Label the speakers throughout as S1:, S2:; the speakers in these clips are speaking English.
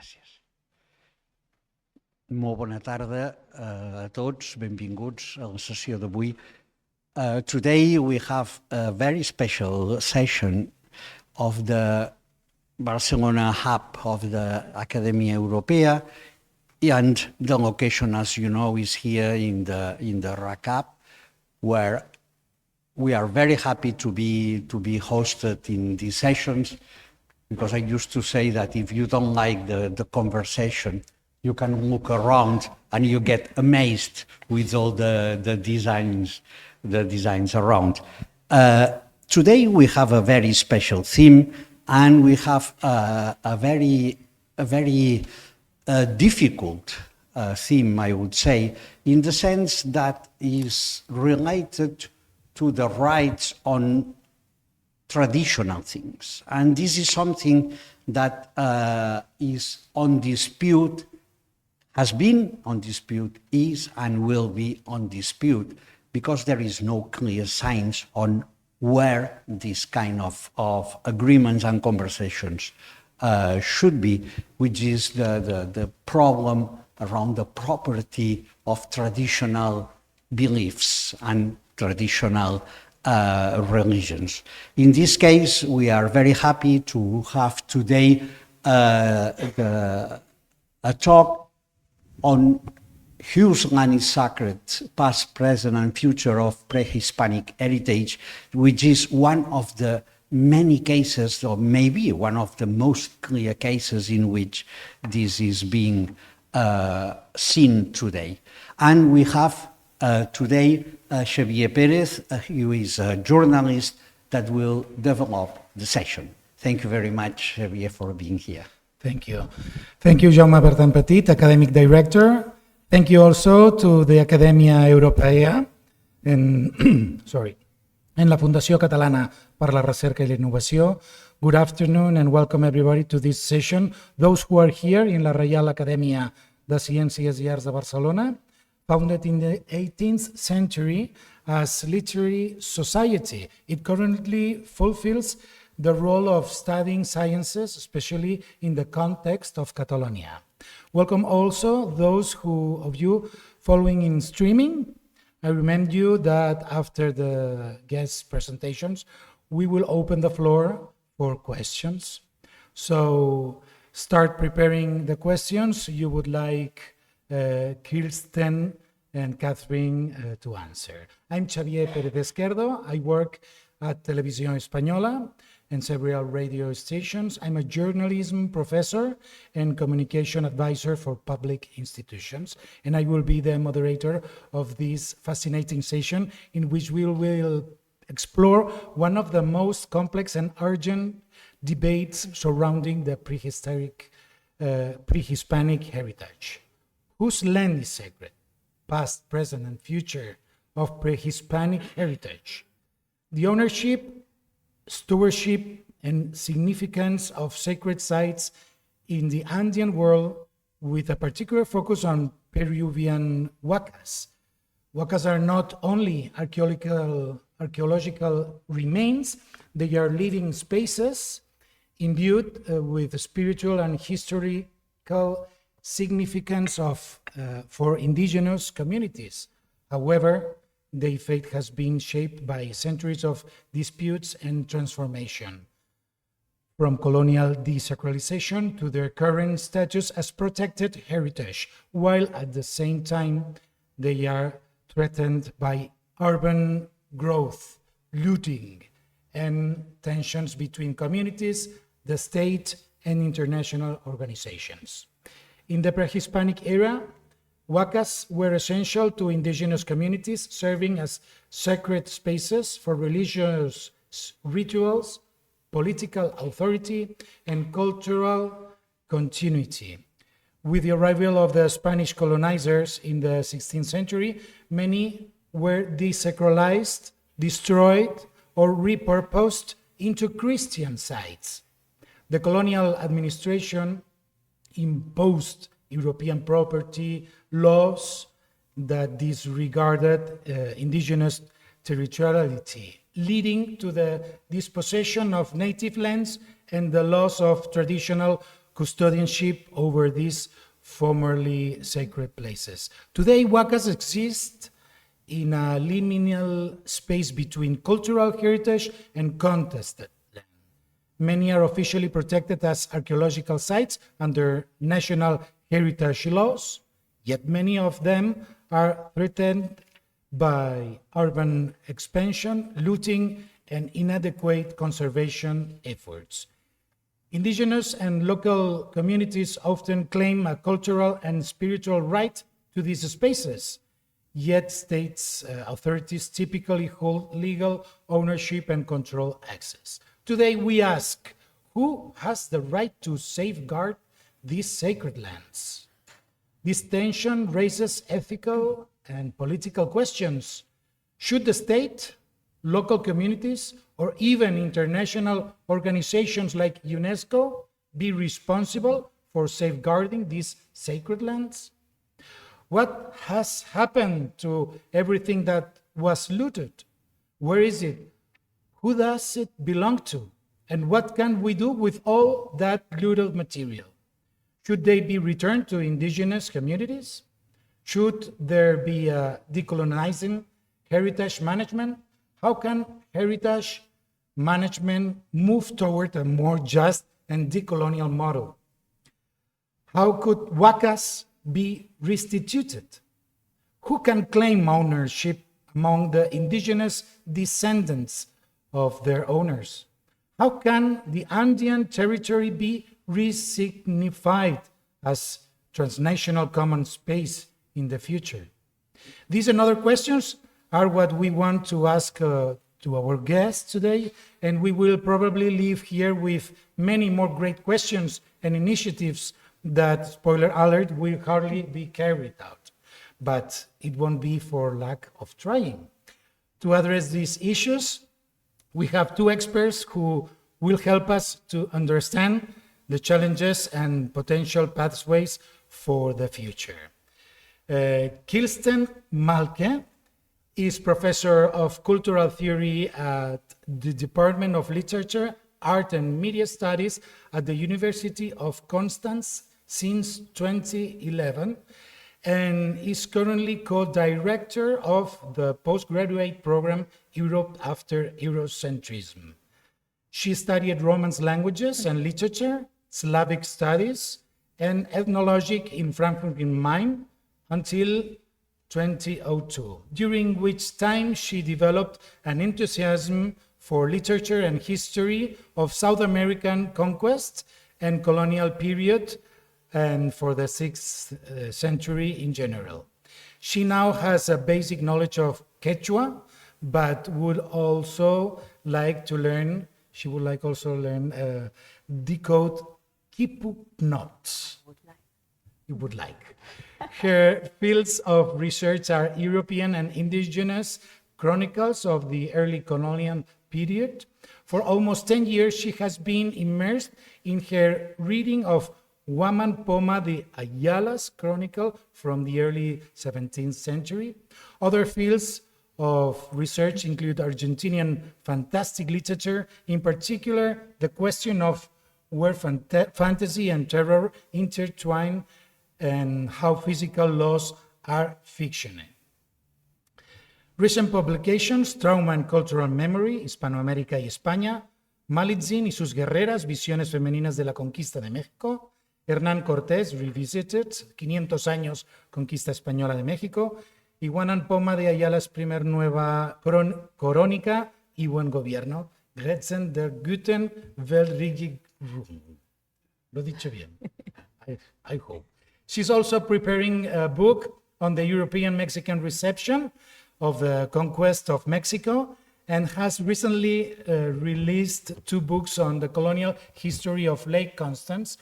S1: Gràcies. Molt bona tarda a tots, benvinguts a la sessió d'avui. Today we have a very special session of the Barcelona hub of the Academia Europea, and the location, as you know, is here in the RACAP, where we are very happy to be hosted in these sessions, because I used to say that if you don't like the conversation, you can look around and you get amazed with all the designs around. Today we have a very special theme, and we have a very difficult theme, I would say, in the sense that is related to the rights on traditional things. And this is something that is on dispute, has been on dispute, is and will be on dispute, because there is no clear signs on where this kind of agreements and conversations should be, which is the problem around the property of traditional beliefs and traditional religions. In this case, we are very happy to have today a talk on whose land is sacred, past, present, and future of pre-Hispanic heritage, which is one of the many cases, or maybe one of the most clear cases in which this is being seen today. And we have today Xavier Pérez, who is a journalist that will develop the session. Thank you very much, Xavier, for being here.
S2: Thank you. Thank you, Jaume Bertran Petit, Academic Director. Thank you also to the Academia Europea and la Fundació Catalana per la Recerca i la Innovació. Good afternoon and welcome everybody to this session. Those who are here in la Reial Acadèmia de Ciències i Arts de Barcelona, founded in the 18th century as literary society. It currently fulfills the role of studying sciences, especially in the context of Catalonia. Welcome also those of you following in streaming. I remind you that after the guest presentations, we will open the floor for questions. So start preparing the questions you would like Kirsten and Catherine to answer. I'm Xavier Pérez Esquerdo. I work at Televisión Española and several radio stations. I'm a journalism professor and communication advisor for public institutions, and I will be the moderator of this fascinating session in which we will explore one of the most complex and urgent debates surrounding the pre-Hispanic heritage. Whose land is sacred, past, present, and future of pre-Hispanic heritage? The ownership, stewardship, and significance of sacred sites in the Andean world, with a particular focus on Peruvian huacas. Huacas are not only archaeological remains, they are living spaces imbued with spiritual and historical significance for indigenous communities. However, their fate has been shaped by centuries of disputes and transformation, from colonial desacralization to their current status as protected heritage, while at the same time they are threatened by urban growth, looting, and tensions between communities, the state, and international organizations. In the pre-Hispanic era, huacas were essential to indigenous communities, serving as sacred spaces for religious rituals, political authority, and cultural continuity. With the arrival of the Spanish colonizers in the 16th century, many were desacralized, destroyed, or repurposed into Christian sites. The colonial administration imposed European property laws that disregarded indigenous territoriality, leading to the dispossession of native lands and the loss of traditional custodianship over these formerly sacred places. Today, huacas exist in a liminal space between cultural heritage and contested land. Many are officially protected as archaeological sites under national heritage laws, yet many of them are threatened by urban expansion, looting, and inadequate conservation efforts. Indigenous and local communities often claim a cultural and spiritual right to these spaces, yet states authorities typically hold legal ownership and control access. Today we ask, who has the right to safeguard these sacred lands? This tension raises ethical and political questions. Should the state, local communities, or even international organizations like UNESCO be responsible for safeguarding these sacred lands? What has happened to everything that was looted? Where is it? Who does it belong to? And what can we do with all that looted material? Should they be returned to indigenous communities? Should there be a decolonizing heritage management? How can heritage management move toward a more just and decolonial model? How could huacas be restituted? Who can claim ownership among the indigenous descendants of their owners? How can the Andean territory be resignified as transnational common space in the future? These and other questions are what we want to ask to our guests today, and we will probably leave here with many more great questions and initiatives that, spoiler alert, will hardly be carried out. But it won't be for lack of trying. To address these issues, we have two experts who will help us to understand the challenges and potential pathways for the future. Kirsten Malke is professor of cultural theory at the Department of Literature, Art and Media Studies at the University of Constance since 2011, and is currently co-director of the postgraduate program Europe After Eurocentrism. She studied Romance languages and literature, Slavic studies, and ethnology in Frankfurt am Main until 2002, during which time she developed an enthusiasm for literature and history of South American conquest and colonial period, and for the 6th century in general. She now has a basic knowledge of Quechua, but would also like to learn, she would like also learn decode Kipuknot. You would like. Her fields of research are European and Indigenous chronicles of the early colonial period. For almost 10 years, she has been immersed in her reading of Huaman Poma de Ayala's chronicle from the early 17th century. Other fields of research include Argentinian fantastic literature, in particular the question of where fantasy and terror intertwine and how physical laws are fictional. Recent publications, Trauma and Cultural Memory, Hispanoamérica y España, Malitzin y sus guerreras, Visiones femeninas de la conquista de México, Hernán Cortés, Revisited, 500 años, conquista española de México, y Huaman Poma de Ayala's primer nueva crónica y buen gobierno, Grenzen der guten Weltregierung. Lo dicho bien, I hope. She's also preparing a book on the European-Mexican reception of the conquest of Mexico, and has recently released 2 books on the colonial history of Lake Constance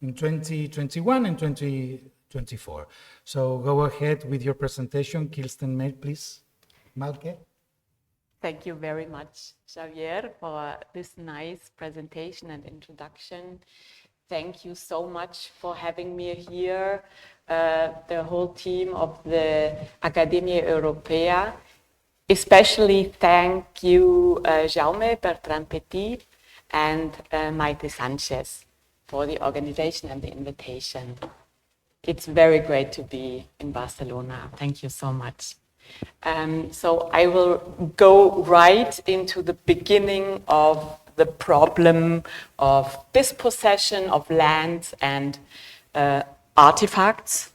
S2: in 2021 and 2024. So go ahead with your presentation. Kirsten, please. Malke.
S3: Thank you very much, Xavier, for this nice presentation and introduction. Thank you so much for having me here, the whole team of the Academia Europea. Especially thank you, Jaume Bertrand Petit and Maite Sanchez. for the organization and the invitation. It's very great to be in Barcelona. Thank you so much. So I will go right into the beginning of the problem of dispossession of lands and artifacts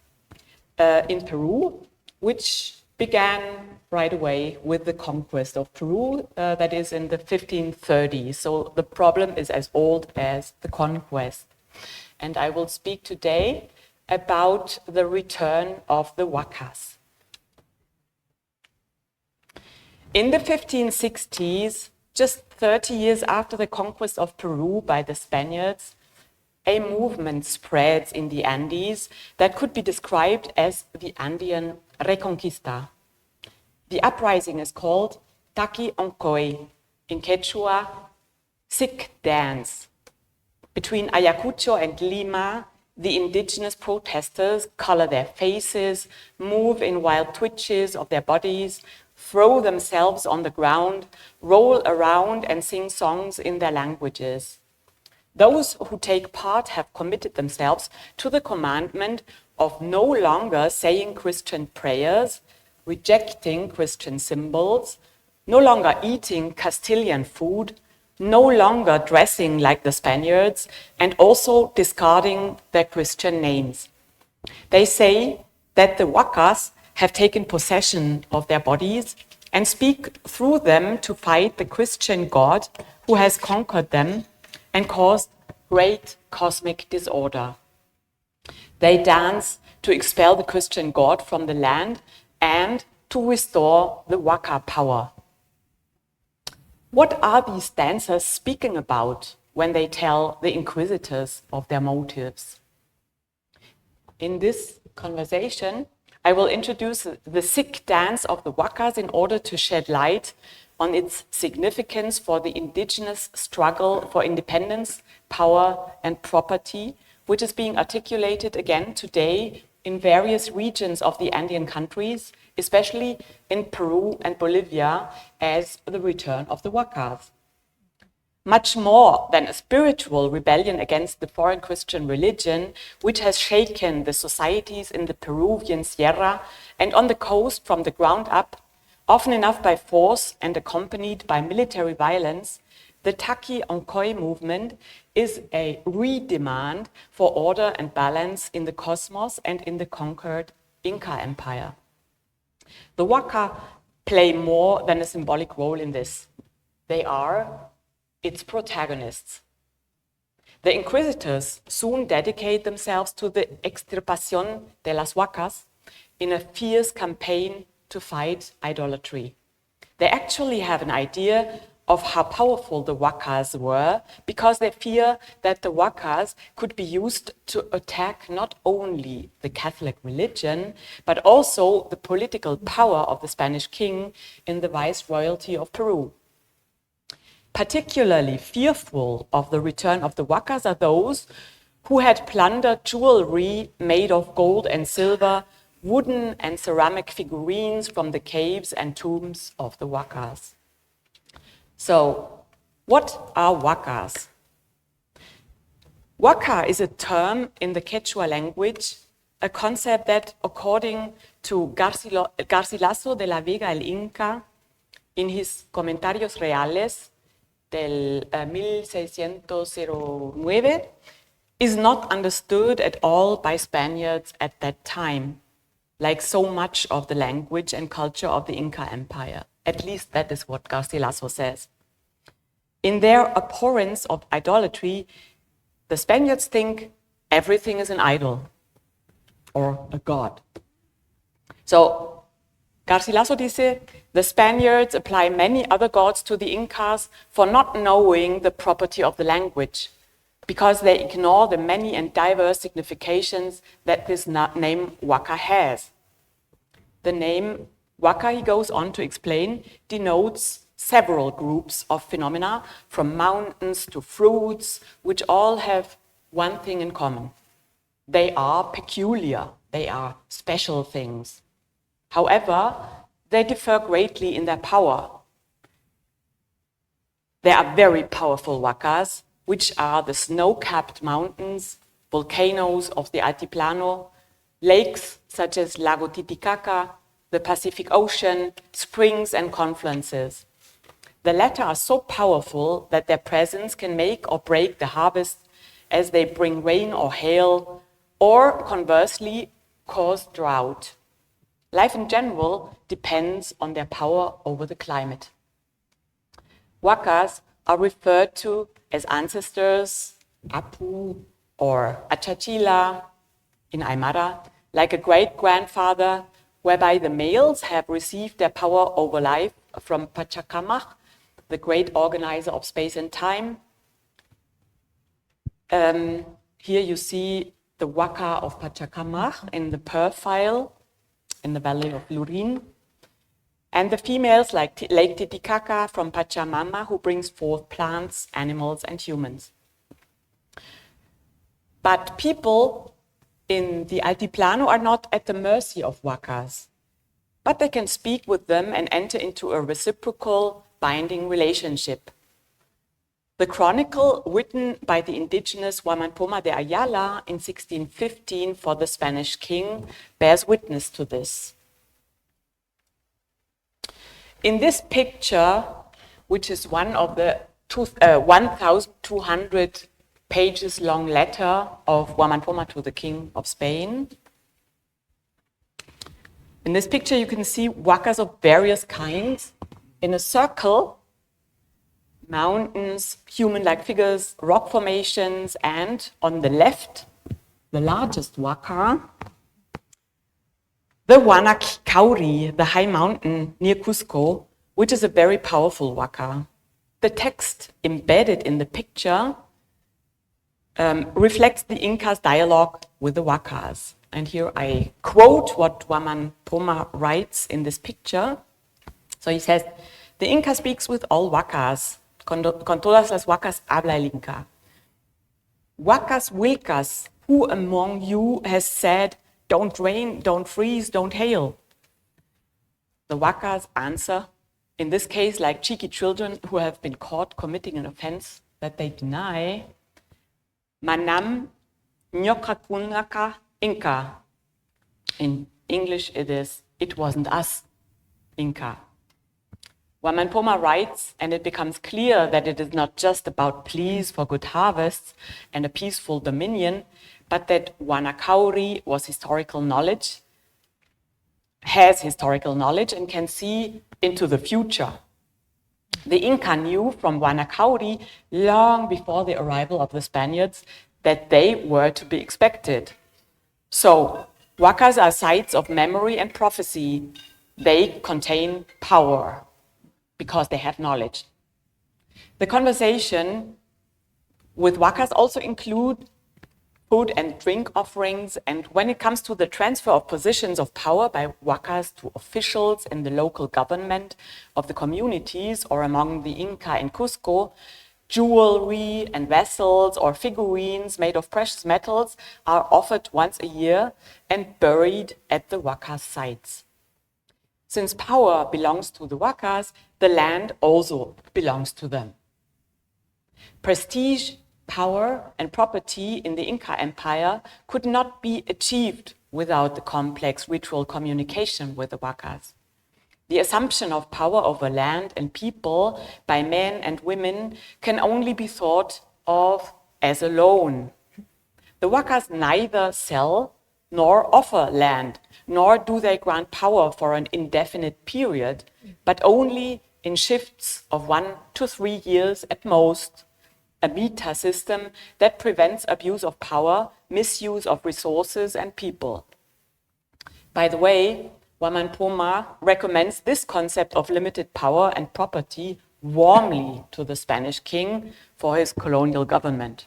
S3: in Peru, which began right away with the conquest of Peru, that is in the 1530s. So the problem is as old as the conquest. And I will speak today about the return of the huacas. In the 1560s, just 30 years after the conquest of Peru by the Spaniards, a movement spreads in the Andes that could be described as the Andean Reconquista. The uprising is called Taqui Oncoy, in Quechua, sick dance. Between Ayacucho and Lima, the indigenous protesters color their faces, move in wild twitches of their bodies, throw themselves on the ground, roll around and sing songs in their languages. Those who take part have committed themselves to the commandment of no longer saying Christian prayers, rejecting Christian symbols, no longer eating Castilian food, no longer dressing like the Spaniards, and also discarding their Christian names. They say that the huacas have taken possession of their bodies and speak through them to fight the Christian God who has conquered them and caused great cosmic disorder. They dance to expel the Christian God from the land and to restore the huaca power. What are these dancers speaking about when they tell the inquisitors of their motives? In this conversation, I will introduce the sick dance of the huacas in order to shed light on its significance for the indigenous struggle for independence, power, and property, which is being articulated again today in various regions of the Andean countries, especially in Peru and Bolivia, as the return of the huacas. Much more than a spiritual rebellion against the foreign Christian religion, which has shaken the societies in the Peruvian Sierra and on the coast from the ground up, often enough by force and accompanied by military violence, the Taqui Oncoy movement is a redemand for order and balance in the cosmos and in the conquered Inca Empire. The huaca play more than a symbolic role in this. They are its protagonists. The inquisitors soon dedicate themselves to the extirpación de las huacas in a fierce campaign to fight idolatry. They actually have an idea of how powerful the huacas were because they fear that the huacas could be used to attack not only the Catholic religion, but also the political power of the Spanish king in the viceroyalty of Peru. Particularly fearful of the return of the huacas are those who had plundered jewelry made of gold and silver, wooden and ceramic figurines from the caves and tombs of the huacas. So, what are huacas? Huaca is a term in the Quechua language, a concept that, according to Garcilaso de la Vega el Inca, in his Comentarios Reales del 1609, is not understood at all by Spaniards at that time, like so much of the language and culture of the Inca Empire. At least that is what Garcilaso says. In their abhorrence of idolatry, the Spaniards think everything is an idol or a god. So Garcilaso dice, the Spaniards apply many other gods to the Incas for not knowing the property of the language, because they ignore the many and diverse significations that this name huaca has. The name huaca, he goes on to explain, denotes several groups of phenomena, from mountains to fruits, which all have one thing in common. They are peculiar, they are special things. However, they differ greatly in their power. There are very powerful huacas, which are the snow-capped mountains, volcanoes of the Altiplano, lakes such as Lago Titicaca, the Pacific Ocean, springs and confluences. The latter are so powerful that their presence can make or break the harvest as they bring rain or hail, or conversely, cause drought. Life in general depends on their power over the climate. Huacas are referred to as ancestors, Apu or Achachila in Aymara, like a great-grandfather, whereby the males have received their power over life from Pachacamac, the great organizer of space and time. Here you see the Huaca of Pachacamac in the profile in the valley of Lurin. And the females like Lake Titicaca from Pachamama, who brings forth plants, animals, and humans. But people in the Altiplano are not at the mercy of Huacas, but they can speak with them and enter into a reciprocal, binding relationship. The chronicle written by the indigenous Huaman Poma de Ayala in 1615 for the Spanish king bears witness to this. In this picture, which is one of the 1,200 pages long letter of Huaman Poma to the King of Spain, in this picture you can see huacas of various kinds in a circle, mountains, human-like figures, rock formations, and on the left, the largest huaca, the Huanacauri, the high mountain near Cusco, which is a very powerful huaca. The text embedded in the picture reflects the Inca's dialogue with the huacas. And here I quote what Huaman Poma writes in this picture. So he says, the Inca speaks with all huacas, con todas las huacas habla el Inca. Huacas Wilcas, who among you has said, don't rain, don't freeze, don't hail? The huacas answer, in this case like cheeky children who have been caught committing an offense that they deny, Manam Nyokakunaka Inca. In English it is, it wasn't us, Inca. Huaman Poma writes, and it becomes clear that it is not just about pleas for good harvests and a peaceful dominion, but that Huanacauri was historical knowledge, has historical knowledge, and can see into the future. The Inca knew from Huanacauri long before the arrival of the Spaniards that they were to be expected. So, huacas are sites of memory and prophecy. They contain power because they have knowledge. The conversation with huacas also include food and drink offerings, and when it comes to the transfer of positions of power by huacas to officials in the local government of the communities or among the Inca in Cusco, jewelry and vessels or figurines made of precious metals are offered once a year and buried at the huacas' sites. Since power belongs to the huacas, the land also belongs to them. Prestige, power, and property in the Inca Empire could not be achieved without the complex ritual communication with the huacas. The assumption of power over land and people by men and women can only be thought of as a loan. The huacas neither sell nor offer land, nor do they grant power for an indefinite period, but only in shifts of 1 to 3 years at most, a meta system that prevents abuse of power, misuse of resources and people. By the way, Huaman Poma recommends this concept of limited power and property warmly to the Spanish king for his colonial government.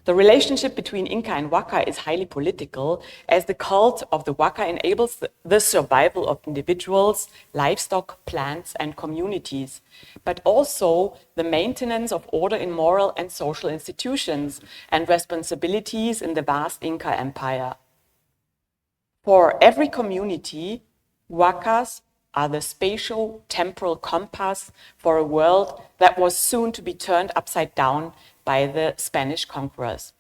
S3: The relationship between Inca and huaca is highly political, as the cult of the huaca enables the survival of individuals, livestock, plants, and communities, but also the maintenance of order in moral and social institutions and responsibilities in the vast Inca Empire. For every community, huacas are the spatio-temporal compass for a world that was soon to be turned upside down by the Spanish conquerors.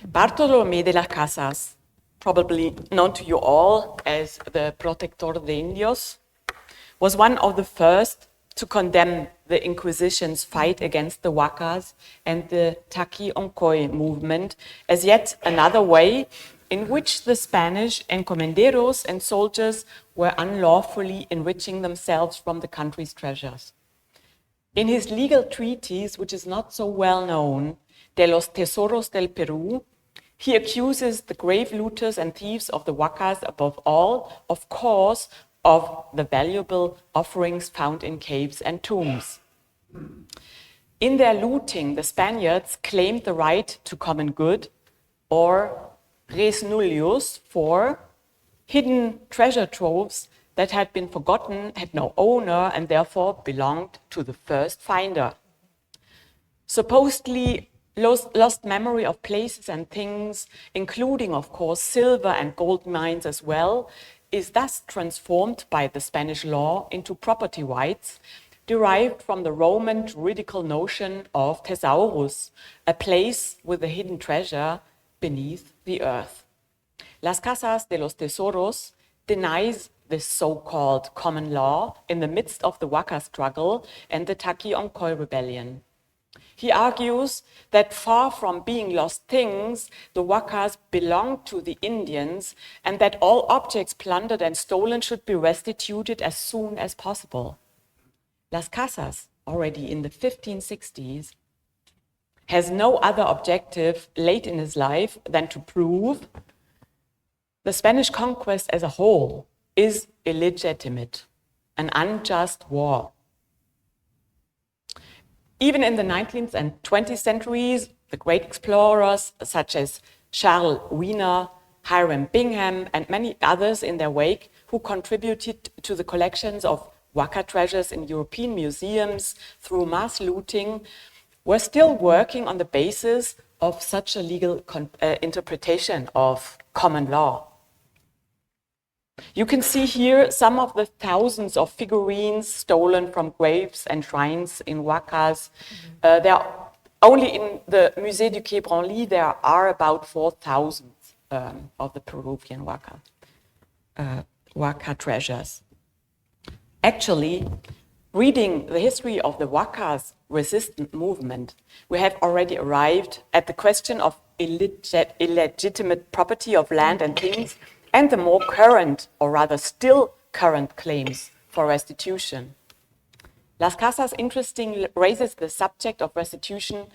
S3: Bartolomé de las Casas, probably known to you all as the Protector de Indios, was one of the first to condemn the Inquisition's fight against the huacas and the Taqui-Oncoy movement as yet another way in which the Spanish encomenderos and soldiers were unlawfully enriching themselves from the country's treasures. In his legal treatise, which is not so well known, De los Tesoros del Peru, he accuses the grave looters and thieves of the huacas above all, of course, of the valuable offerings found in caves and tombs. In their looting, the Spaniards claimed the right to common good, or res nullius, for hidden treasure troves that had been forgotten, had no owner, and therefore belonged to the first finder. Supposedly lost memory of places and things, including, of course, silver and gold mines as well, is thus transformed by the Spanish law into property rights derived from the Roman juridical notion of thesaurus, a place with a hidden treasure beneath the earth. Las Casas de los Tesoros denies this so-called common law in the midst of the huaca struggle and the Taqui-Oncoy rebellion. He argues that far from being lost things, the huacas belong to the Indians and that all objects plundered and stolen should be restituted as soon as possible. Las Casas, already in the 1560s, has no other objective late in his life than to prove the Spanish conquest as a whole is illegitimate, an unjust war. Even in the 19th and 20th centuries, the great explorers such as Charles Wiener, Hiram Bingham, and many others in their wake who contributed to the collections of huaca treasures in European museums through mass looting were still working on the basis of such a legal interpretation of common law. You can see here some of the thousands of figurines stolen from graves and shrines in huacas. There are, only in the Musée du Quai Branly, there are about 4,000 of the Peruvian huaca treasures. Actually, reading the history of the huacas resistant movement, we have already arrived at the question of illegitimate property of land and things and the more current, or rather still current, claims for restitution. Las Casas interestingly raises the subject of restitution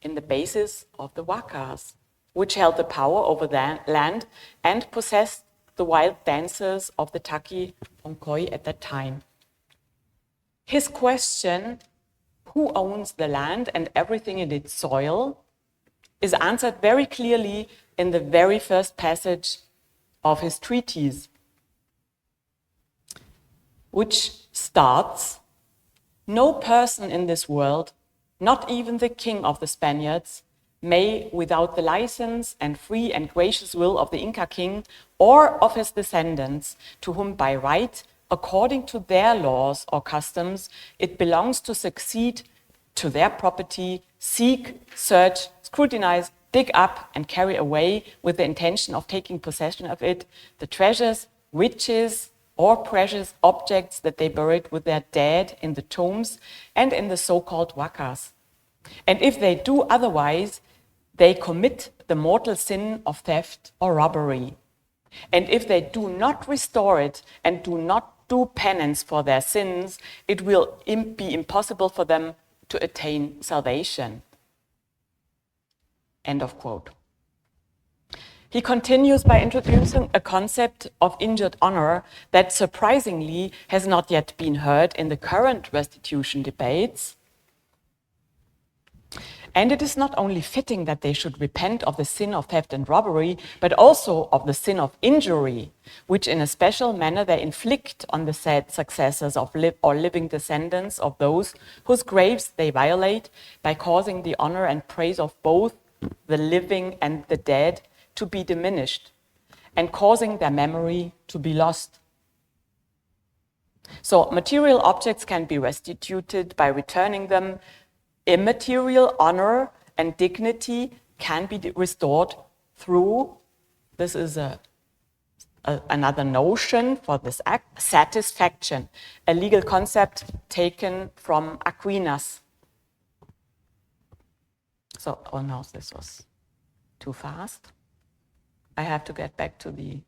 S3: in the basis of the huacas, which held the power over the land and possessed the wild dancers of the Taqui-Oncoy at that time. His question, who owns the land and everything in its soil, is answered very clearly in the very first passage of his treatise, which starts, "No person in this world, not even the king of the Spaniards, may, without the license and free and gracious will of the Inca king or of his descendants, to whom by right, according to their laws or customs, it belongs to succeed to their property, seek, search, scrutinize, dig up and carry away with the intention of taking possession of it, the treasures, riches, or precious objects that they buried with their dead in the tombs and in the so-called huacas. And if they do otherwise, they commit the mortal sin of theft or robbery. And if they do not restore it and do not do penance for their sins, it will be impossible for them to attain salvation." End of quote. He continues by introducing a concept of injured honor that surprisingly has not yet been heard in the current restitution debates. And it is not only fitting that they should repent of the sin of theft and robbery, but also of the sin of injury, which in a special manner they inflict on the said successors of living descendants of those whose graves they violate by causing the honor and praise of both the living and the dead to be diminished, and causing their memory to be lost. So material objects can be restituted by returning them. Immaterial honor and dignity can be restored through, this is another notion for this act, satisfaction, a legal concept taken from Aquinas. So, oh no, this was too fast. I have to get back to the,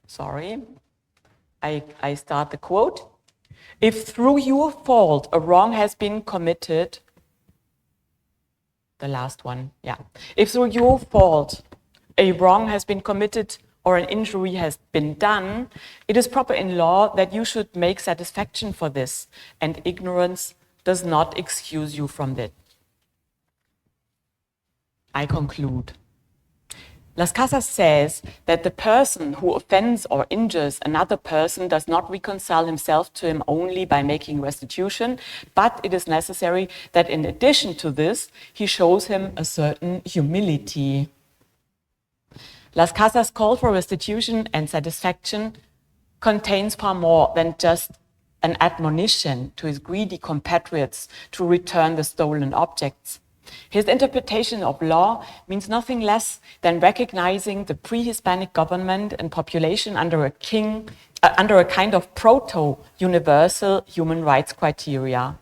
S3: sorry. I start the quote. If through your fault a wrong has been committed, the last one, yeah. If through your fault a wrong has been committed or an injury has been done, it is proper in law that you should make satisfaction for this, and ignorance does not excuse you from that. I conclude. Las Casas says that the person who offends or injures another person does not reconcile himself to him only by making restitution, but it is necessary that in addition to this, he shows him a certain humility. Las Casas' call for restitution and satisfaction contains far more than just an admonition to his greedy compatriots to return the stolen objects. His interpretation of law means nothing less than recognizing the pre-Hispanic government and population under a kind of proto-universal human rights criteria.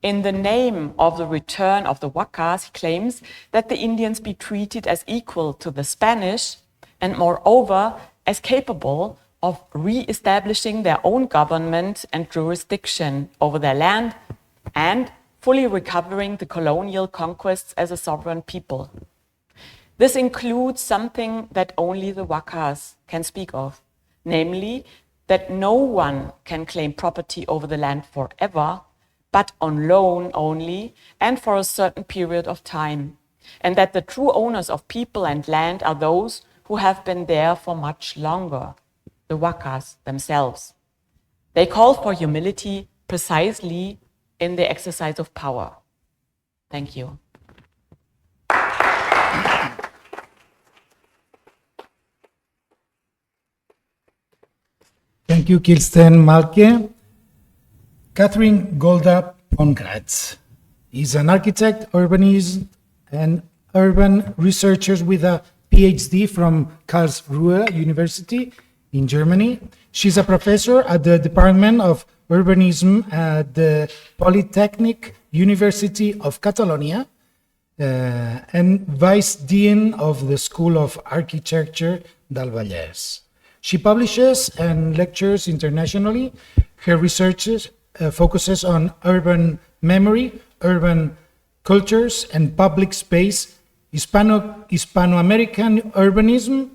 S3: In the name of the return of the huacas, he claims that the Indians be treated as equal to the Spanish and moreover as capable of re-establishing their own government and jurisdiction over their land and fully recovering the colonial conquests as a sovereign people. This includes something that only the huacas can speak of, namely that no one can claim property over the land forever, but on loan only and for a certain period of time, and that the true owners of people and land are those who have been there for much longer, the huacas themselves. They call for humility precisely in the exercise of power. Thank you.
S2: Thank you, Kirsten Malke. Catherine Golda Pongratz is an architect, urbanist, and urban researcher with a PhD from Karlsruhe University in Germany. She's a professor at the Department of Urbanism at the Polytechnic University of Catalonia and Vice Dean of the School of Architecture del Vallès. She publishes and lectures internationally. Her research focuses on urban memory, urban cultures, and public space, Hispano-American urbanism,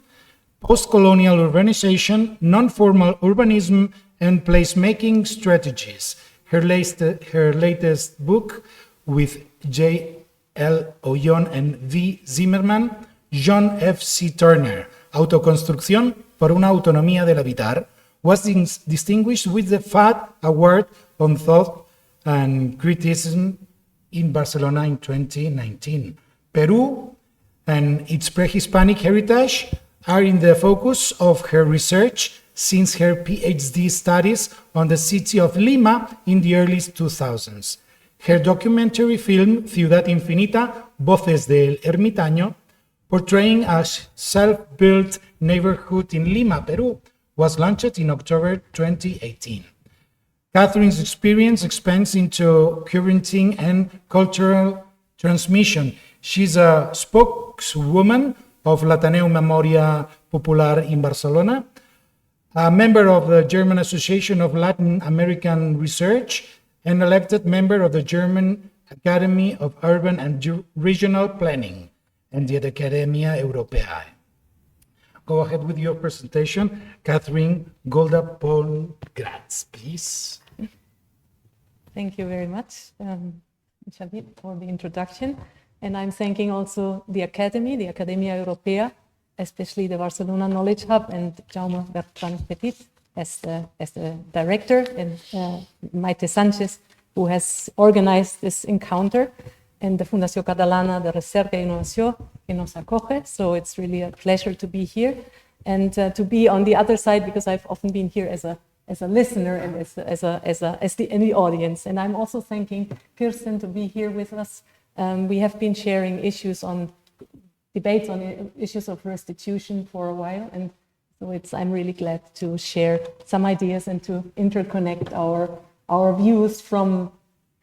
S2: post-colonial urbanization, non-formal urbanism, and placemaking strategies. Her latest book with J.L. Ollón and V. Zimmerman, John F. C. Turner, Autoconstrucción por una autonomía del habitar, was distinguished with the FAD Award on Thought and Criticism in Barcelona in 2019. Peru and its pre-Hispanic heritage are in the focus of her research since her PhD studies on the city of Lima in the early 2000s. Her documentary film, Ciudad Infinita, Voces del Ermitaño, portraying a self-built neighborhood in Lima, Peru, was launched in October 2018. Catherine's experience expands into curating and cultural transmission. She's a spokeswoman of L'Ateneu Memoria Popular in Barcelona, a member of the German Association of Latin American Research, and elected member of the German Academy of Urban and Regional Planning and the Academia Europaea. Go ahead with your presentation. Catherine Golda Pongratz, please.
S4: Thank you very much, Xavier, for the introduction. And I'm thanking also the Academy, the Academia Europaea, especially the Barcelona Knowledge Hub, and Jaume Bertran Petit as the director, and Maite Sanchez, who has organized this encounter. and the Fundación Catalana de Recerca y Innovación que nos acoge. So it's really a pleasure to be here and to be on the other side, because I've often been here as a listener and in the audience. And I'm also thanking Kirsten to be here with us. We have been sharing debates on issues of restitution for a while, and so I'm really glad to share some ideas and to interconnect our views from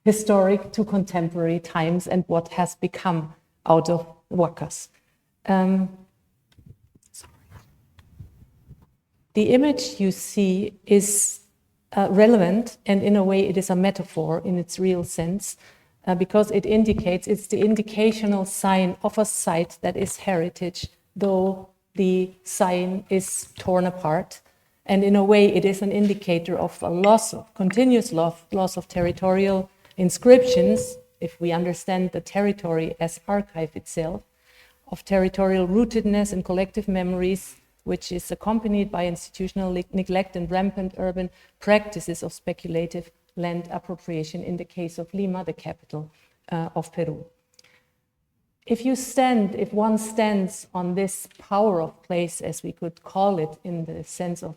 S4: historic to contemporary times and what has become out of huacas. The image you see is relevant, and in a way it is a metaphor in its real sense, because it's the indicational sign of a site that is heritage, though the sign is torn apart. And in a way it is an indicator of a continuous loss of territorial inscriptions, if we understand the territory as archive itself, of territorial rootedness and collective memories, which is accompanied by institutional neglect and rampant urban practices of speculative land appropriation in the case of Lima, the capital of Peru. If one stands on this power of place, as we could call it, in the sense of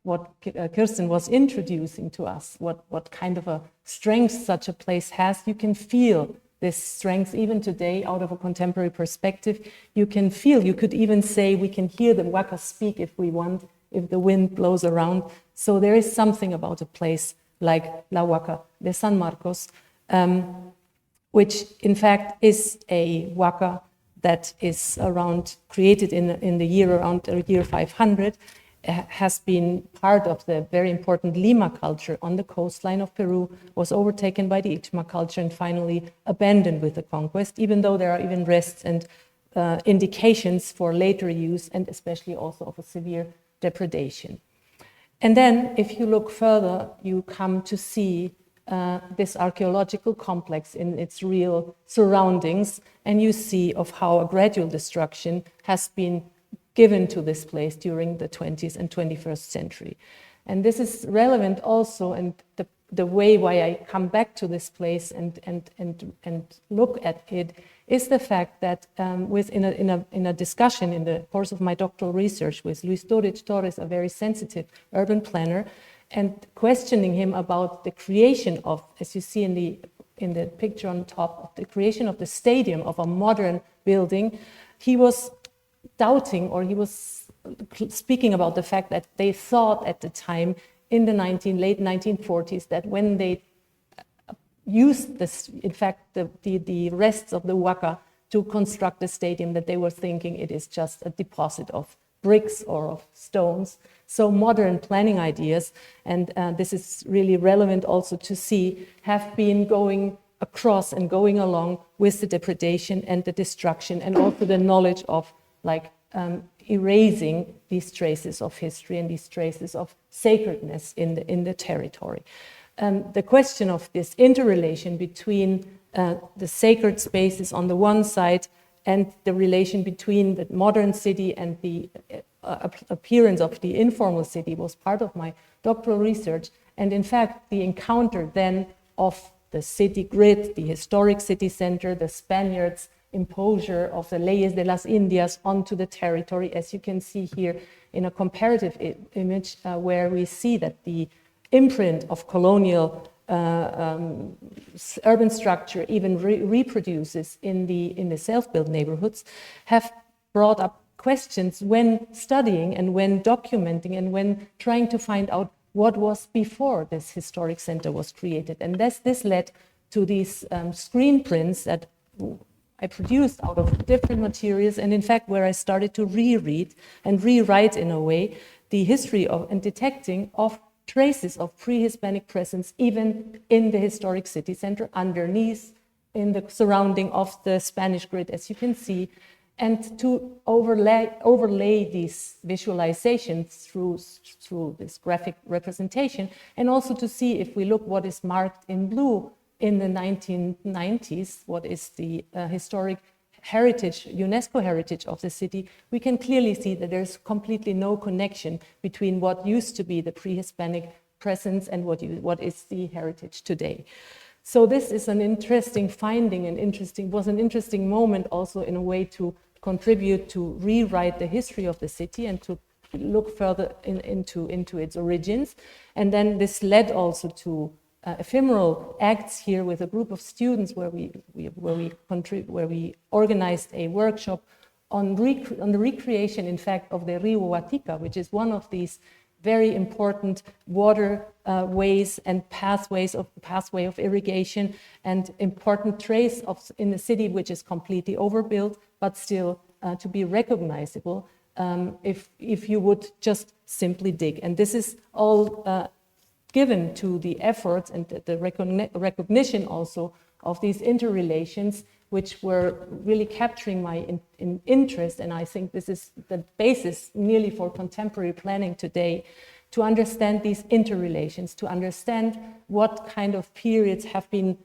S4: what Kirsten was introducing to us, what kind of a strength such a place has, you can feel this strength even today out of a contemporary perspective. You could even say we can hear the huacas speak if we want, if the wind blows around. So there is something about a place like La Huaca de San Marcos, which in fact is a huaca that is created in the year around the year 500, has been part of the very important Lima culture on the coastline of Peru, was overtaken by the Ichma culture and finally abandoned with the conquest, even though there are even rests and indications for later use, and especially also of a severe depredation. And then if you look further, you come to see this archaeological complex in its real surroundings, and you see of how a gradual destruction has been given to this place during the 20th and 21st century. And this is relevant also, and the way why I come back to this place and look at it is the fact that in a discussion in the course of my doctoral research with Luis Torres, a very sensitive urban planner, and questioning him about the creation of, as you see in the picture on top, of the creation of the stadium of a modern building, he was doubting, or he was speaking about the fact that they thought at the time in the late 1940s that when they used this, in fact, the rests of the huaca to construct the stadium, that they were thinking it is just a deposit of bricks or of stones. So modern planning ideas, and this is really relevant also to see, have been going across and going along with the depredation and the destruction, and also the knowledge of erasing these traces of history and these traces of sacredness in the territory. The question of this interrelation between the sacred spaces on the one side and the relation between the modern city and the appearance of the informal city was part of my doctoral research. And in fact, the encounter then of the city grid, the historic city center, the Spaniards' imposure of the leyes de las Indias onto the territory, as you can see here in a comparative image, where we see that the imprint of colonial urban structure even reproduces in the self-built neighborhoods, have brought up questions when studying and when documenting and when trying to find out what was before this historic center was created. And this led to these screen prints that I produced out of different materials, and in fact where I started to reread and rewrite in a way the history of and detecting of traces of pre-Hispanic presence even in the historic city center, underneath, in the surrounding of the Spanish grid, as you can see, and to overlay these visualizations through this graphic representation, and also to see, if we look what is marked in blue in the 1990s, what is the historic heritage, UNESCO heritage of the city, we can clearly see that there's completely no connection between what used to be the pre-Hispanic presence and what is the heritage today. So this is an interesting finding and was an interesting moment also in a way to contribute to rewrite the history of the city and to look further into its origins. And then this led also to ephemeral acts here with a group of students where we organized a workshop on the recreation, in fact, of the Rio Huatica, which is one of these very important water ways and pathway of irrigation and important trace in the city, which is completely overbuilt, but still to be recognizable if you would just simply dig. And this is all given to the efforts and the recognition also of these interrelations, which were really capturing my interest. And I think this is the basis nearly for contemporary planning today, to understand these interrelations, to understand what kind of periods have been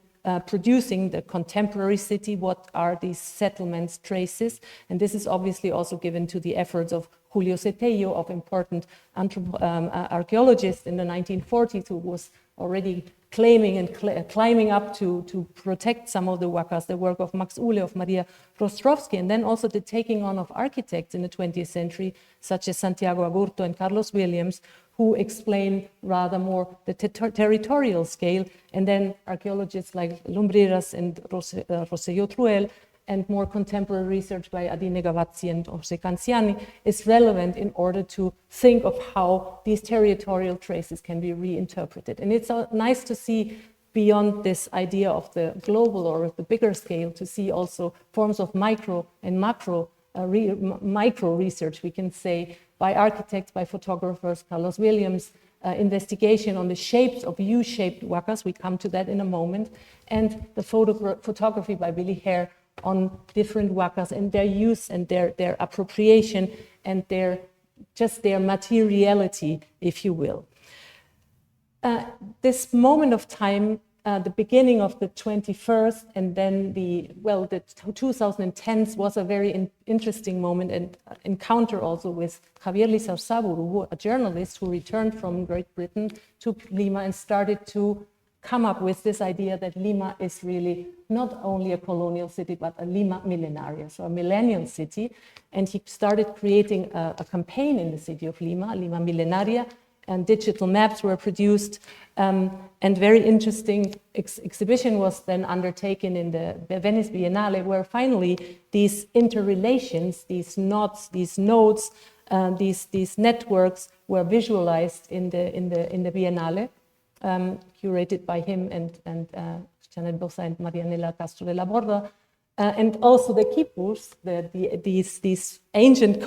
S4: producing the contemporary city, what are these settlements traces. And this is obviously also given to the efforts of Julio Cetello, of important archaeologists in the 1940s, who was already claiming and climbing up to protect some of the huacas, the work of Max Uhle, of Maria Rostrovsky, and then also the taking on of architects in the 20th century, such as Santiago Aburto and Carlos Williams, who explain rather more the territorial scale, and then archaeologists like Lumbreras and Rosselló Truel, and more contemporary research by Adine Gavazzi and Jose Canciani is relevant in order to think of how these territorial traces can be reinterpreted. And it's nice to see beyond this idea of the global or the bigger scale, to see also forms of micro and macro micro research, we can say, by architects, by photographers, Carlos Williams, investigation on the shapes of U-shaped huacas, we come to that in a moment, and the photography by Billy Hare on different huacas and their use and their appropriation and their materiality, if you will. This moment of time, the beginning of the 21st and then the 2010s was a very interesting moment and encounter also with Javier Lizarzaburu, a journalist who returned from Great Britain to Lima and started to come up with this idea that Lima is really not only a colonial city, but a Lima millenaria, so a millennial city. And he started creating a campaign in the city of Lima, Lima Millenaria, and digital maps were produced. And very interesting exhibition was then undertaken in the Venice Biennale, where finally these interrelations, these knots, these nodes, these networks were visualized in the Biennale. Curated by him and Janet Bosa and Marianela Castro de la Borda, and also the quipus, this ancient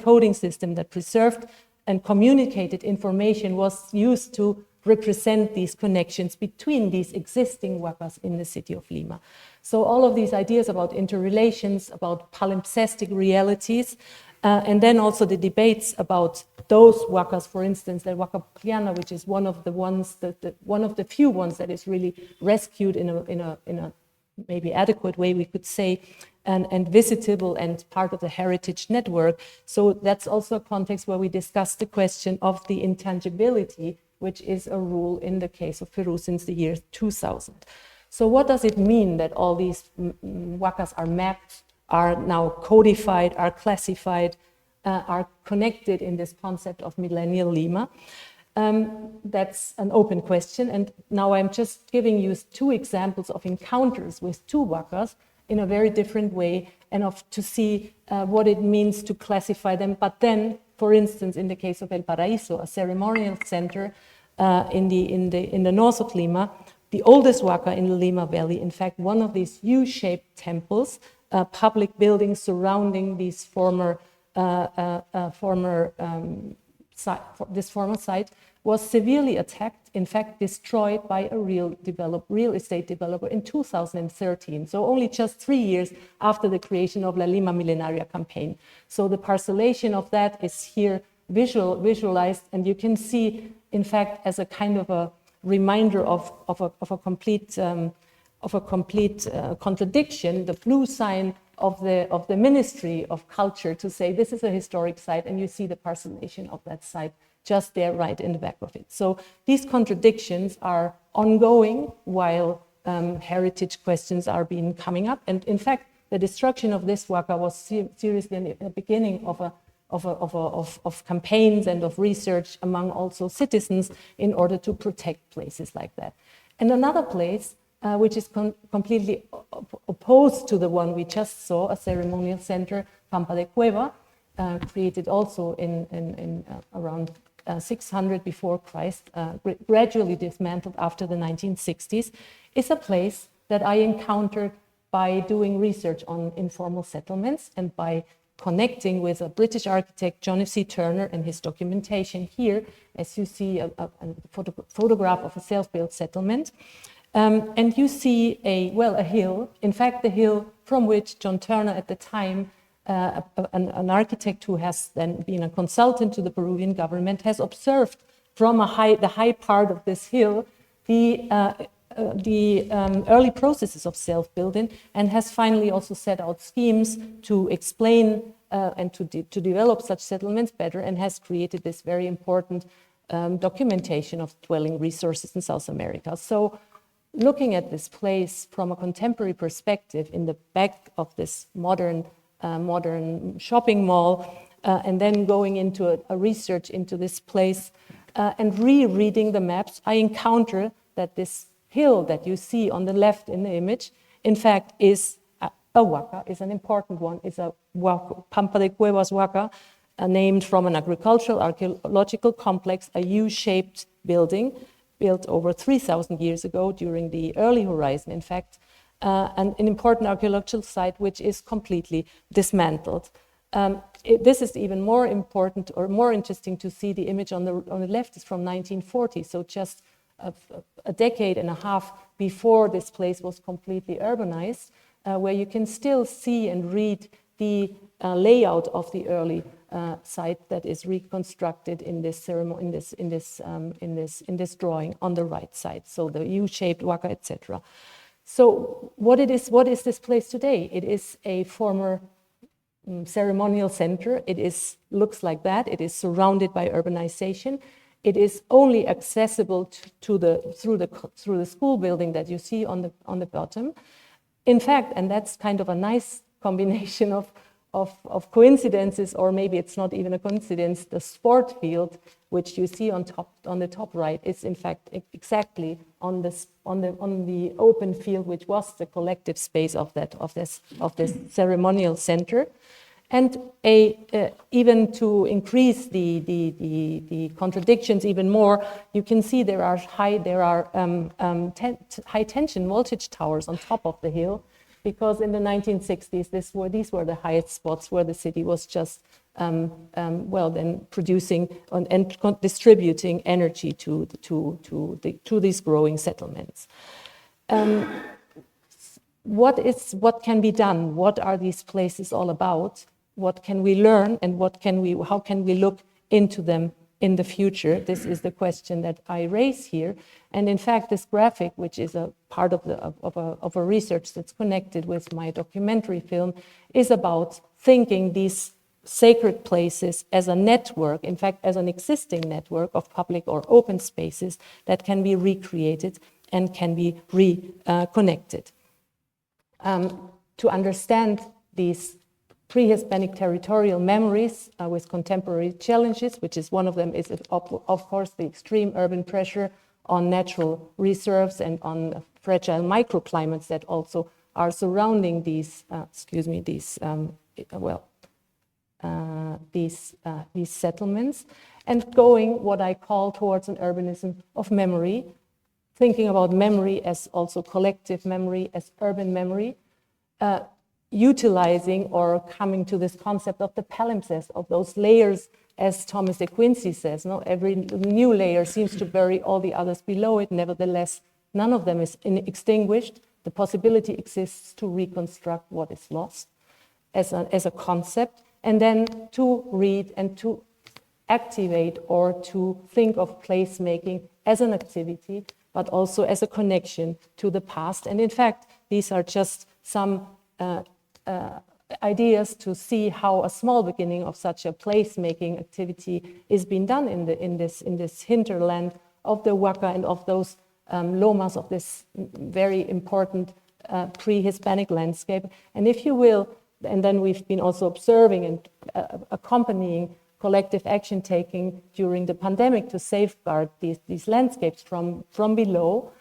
S4: coding system that preserved and communicated information was used to represent these connections between these existing huacas in the city of Lima. So all of these ideas about interrelations, about palimpsestic realities, and then also the debates about those huacas, for instance, the Huaca Pucllana, which is one of the ones one of the few ones that is really rescued in a maybe adequate way, we could say, and visitable and part of the heritage network. So that's also a context where we discuss the question of the intangibility, which is a rule in the case of Peru since the year 2000. So what does it mean that all these huacas are mapped, are now codified, are classified, are connected in this concept of millennial Lima? That's an open question. And now I'm just giving you two examples of encounters with two huacas in a very different way, and to see what it means to classify them. But then, for instance, in the case of El Paraíso, a ceremonial center in the north of Lima, the oldest huaca in the Lima Valley, in fact, one of these U-shaped temples, public buildings surrounding these former site, was severely attacked, in fact destroyed by a real estate developer in 2013, so only just 3 years after the creation of La Lima Millenaria campaign. So the parcellation of that is here visualized, and you can see, in fact, as a kind of a reminder of a complete contradiction, the blue sign of the Ministry of Culture to say this is a historic site, and you see the parcellation of that site just there right in the back of it. So these contradictions are ongoing while heritage questions are being coming up. And in fact, the destruction of this huaca was seriously the beginning of campaigns and of research among also citizens in order to protect places like that. And another place, which is completely opposed to the one we just saw, a ceremonial center, Pampa de Cueva, created also in around 600 before Christ, gradually dismantled after the 1960s, is a place that I encountered by doing research on informal settlements and by connecting with a British architect, John F. C. Turner, and his documentation here, as you see a photograph of a self-built settlement. And you see a hill, in fact, the hill from which John Turner at the time, an architect who has then been a consultant to the Peruvian government, has observed from the high part of this hill the early processes of self-building, and has finally also set out schemes to explain and to develop such settlements better, and has created this very important documentation of dwelling resources in South America. So looking at this place from a contemporary perspective in the back of this modern shopping mall, and then going into a research into this place and rereading the maps, I encounter that this hill that you see on the left in the image, in fact, is a huaca, is an important one, is a huaca, Pampa de Cuevas huaca, named from an agricultural archaeological complex, a U-shaped building built over 3,000 years ago during the early Horizon, in fact, and an important archaeological site which is completely dismantled. This is even more important or more interesting to see. The image on the left is from 1940, so just a decade and a half before this place was completely urbanized, where you can still see and read the layout of the early site that is reconstructed in this ceremony, in this drawing on the right side. So the U-shaped huaca, etc. So what is this place today? It is a former ceremonial center. It looks like that. It is surrounded by urbanization. It is only accessible through the school building that you see on the bottom. In fact, and that's kind of a nice combination of coincidences, or maybe it's not even a coincidence, the sport field, which you see on the top right, is in fact exactly on the open field, which was the collective space of this ceremonial center. And even to increase the contradictions even more, you can see there are high tension voltage towers on top of the hill, because in the 1960s these were the highest spots where the city was just then producing and distributing energy to these growing settlements. What can be done? What are these places all about? What can we learn, and how can we look into them in the future? This is the question that I raise here. And in fact, this graphic, which is a part of a research that's connected with my documentary film, is about thinking these sacred places as a network, in fact, as an existing network of public or open spaces that can be recreated and can be reconnected. To understand these pre-Hispanic territorial memories with contemporary challenges, which is one of them, is of course the extreme urban pressure on natural reserves and on fragile microclimates that also are surrounding these settlements, and going what I call towards an urbanism of memory, thinking about memory as also collective memory, as urban memory, utilizing or coming to this concept of the palimpsest, of those layers, as Thomas de Quincey says. No, every new layer seems to bury all the others below it. Nevertheless, none of them is extinguished. The possibility exists to reconstruct what is lost as a concept, and then to read and to activate or to think of placemaking as an activity, but also as a connection to the past. And in fact, these are just some ideas to see how a small beginning of such a place-making activity is being done in this hinterland of the huaca and of those lomas of this very important pre-Hispanic landscape. And if you will, and then we've been also observing and accompanying collective action taking during the pandemic to safeguard these landscapes from below.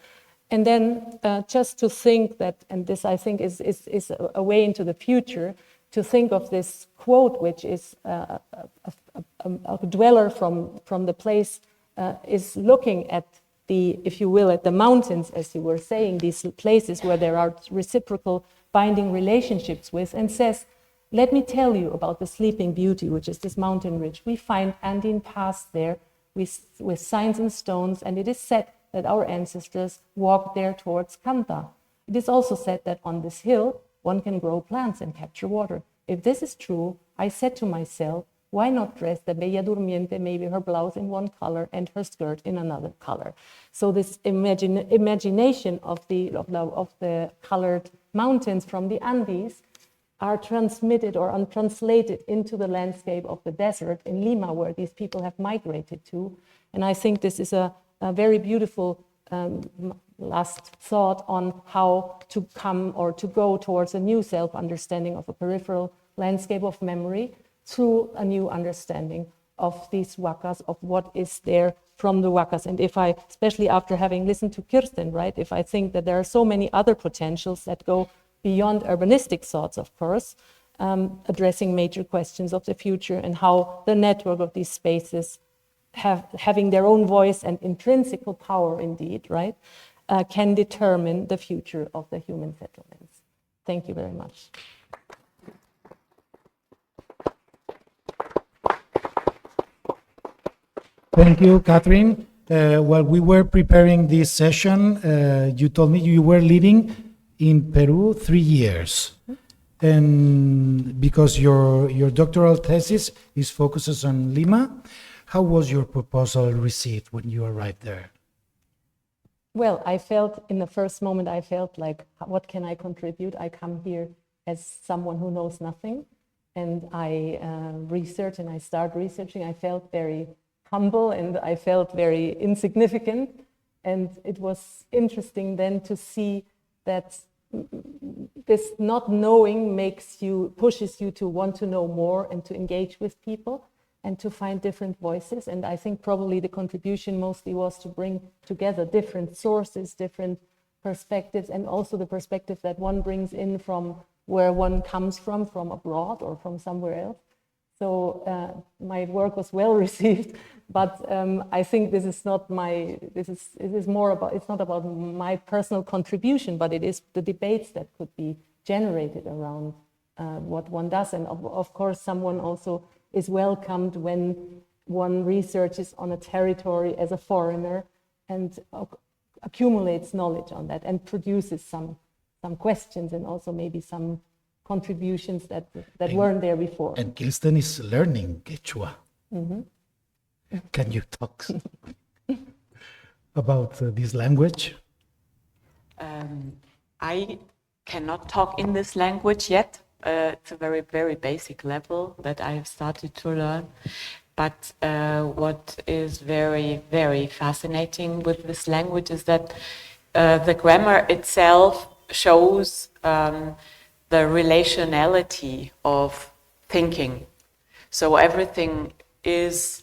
S4: And then just to think that, and this I think is a way into the future, to think of this quote, which is a dweller from the place is looking at the, if you will, at the mountains, as you were saying, these places where there are reciprocal binding relationships with, and says, let me tell you about the Sleeping Beauty, which is this mountain ridge. We find Andean paths there with signs and stones, and it is said that our ancestors walked there towards Canta. It is also said that on this hill, one can grow plants and capture water. If this is true, I said to myself, why not dress the Bella Durmiente, maybe her blouse in one color and her skirt in another color? So this imagination of the colored mountains from the Andes are transmitted or untranslated into the landscape of the desert in Lima, where these people have migrated to. And I think this is a very beautiful last thought on how to come or to go towards a new self-understanding of a peripheral landscape of memory through a new understanding of these huacas, of what is there from the huacas. And if I, especially after having listened to Kirsten, right, if I think that there are so many other potentials that go beyond urbanistic thoughts, of course, addressing major questions of the future and how the network of these spaces having their own voice and intrinsic power indeed, right, can determine the future of the human settlements. Thank you very much.
S2: Thank you, Catherine. While we were preparing this session, you told me you were living in Peru 3 years. And because your doctoral thesis is focuses on Lima, how was your proposal received when you arrived there?
S4: Well, I felt in the first moment, I felt like, what can I contribute? I come here as someone who knows nothing, and I research and I start researching. I felt very humble and I felt very insignificant. And it was interesting then to see that this not knowing pushes you to want to know more and to engage with people and to find different voices. And I think probably the contribution mostly was to bring together different sources, different perspectives, and also the perspective that one brings in from where one comes from abroad or from somewhere else. So my work was well received, but I think this is not it's not about my personal contribution, but it is the debates that could be generated around what one does. And of course, someone also is welcomed when one researches on a territory as a foreigner and accumulates knowledge on that and produces some questions and also maybe some contributions that weren't there before.
S2: And Kirsten is learning Quechua. Mm-hmm. Can you talk about this language?
S3: I cannot talk in this language yet. It's a very, very basic level that I have started to learn. But what is very, very fascinating with this language is that the grammar itself shows the relationality of thinking. So everything is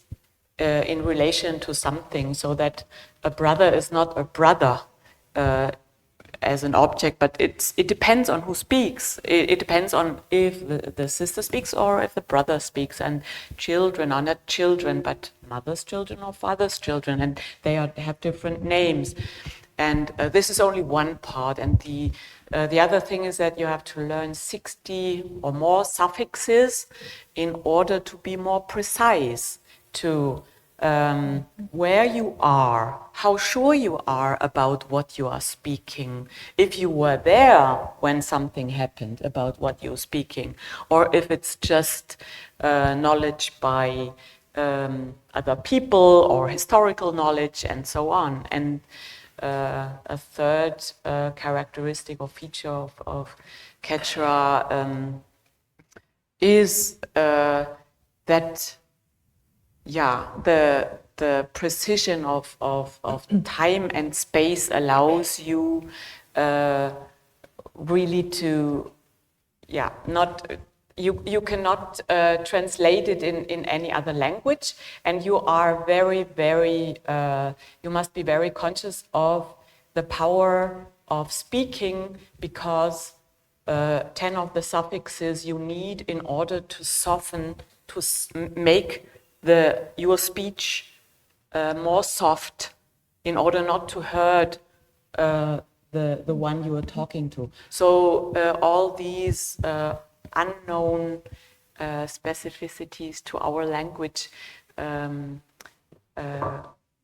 S3: in relation to something, so that a brother is not a brother as an object, but it depends on who speaks. It depends on if the sister speaks or if the brother speaks. And children are not children, but mother's children or father's children, and they have different names. And this is only one part. And the other thing is that you have to learn 60 or more suffixes in order to be more precise to where you are, how sure you are about what you are speaking, if you were there when something happened about what you're speaking, or if it's just knowledge by other people or historical knowledge and so on. And a third characteristic or feature of Quechua is that, yeah, the precision of time and space allows you really to, yeah, not, you cannot translate it in any other language, and you are very, you must be very conscious of the power of speaking, because 10 of the suffixes you need in order to soften, to make your speech more soft, in order not to hurt the one you are talking to. So all these unknown specificities to our language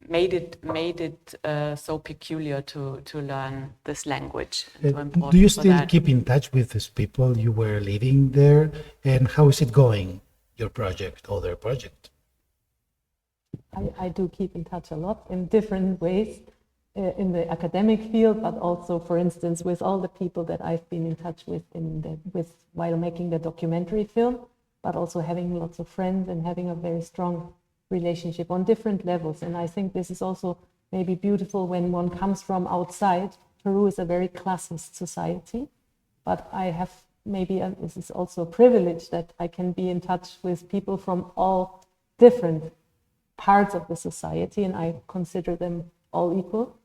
S3: made it so peculiar to learn this language. And so important
S2: Do you
S3: for
S2: still
S3: that.
S2: keep in touch with these people you were living there? And how is it going, your project or their project?
S4: I do keep in touch a lot in different ways in the academic field, but also, for instance, with all the people that I've been in touch with while making the documentary film, but also having lots of friends and having a very strong relationship on different levels. And I think this is also maybe beautiful when one comes from outside. Peru is a very classist society, but I have this is also a privilege that I can be in touch with people from all different parts of the society, and I consider them all equal.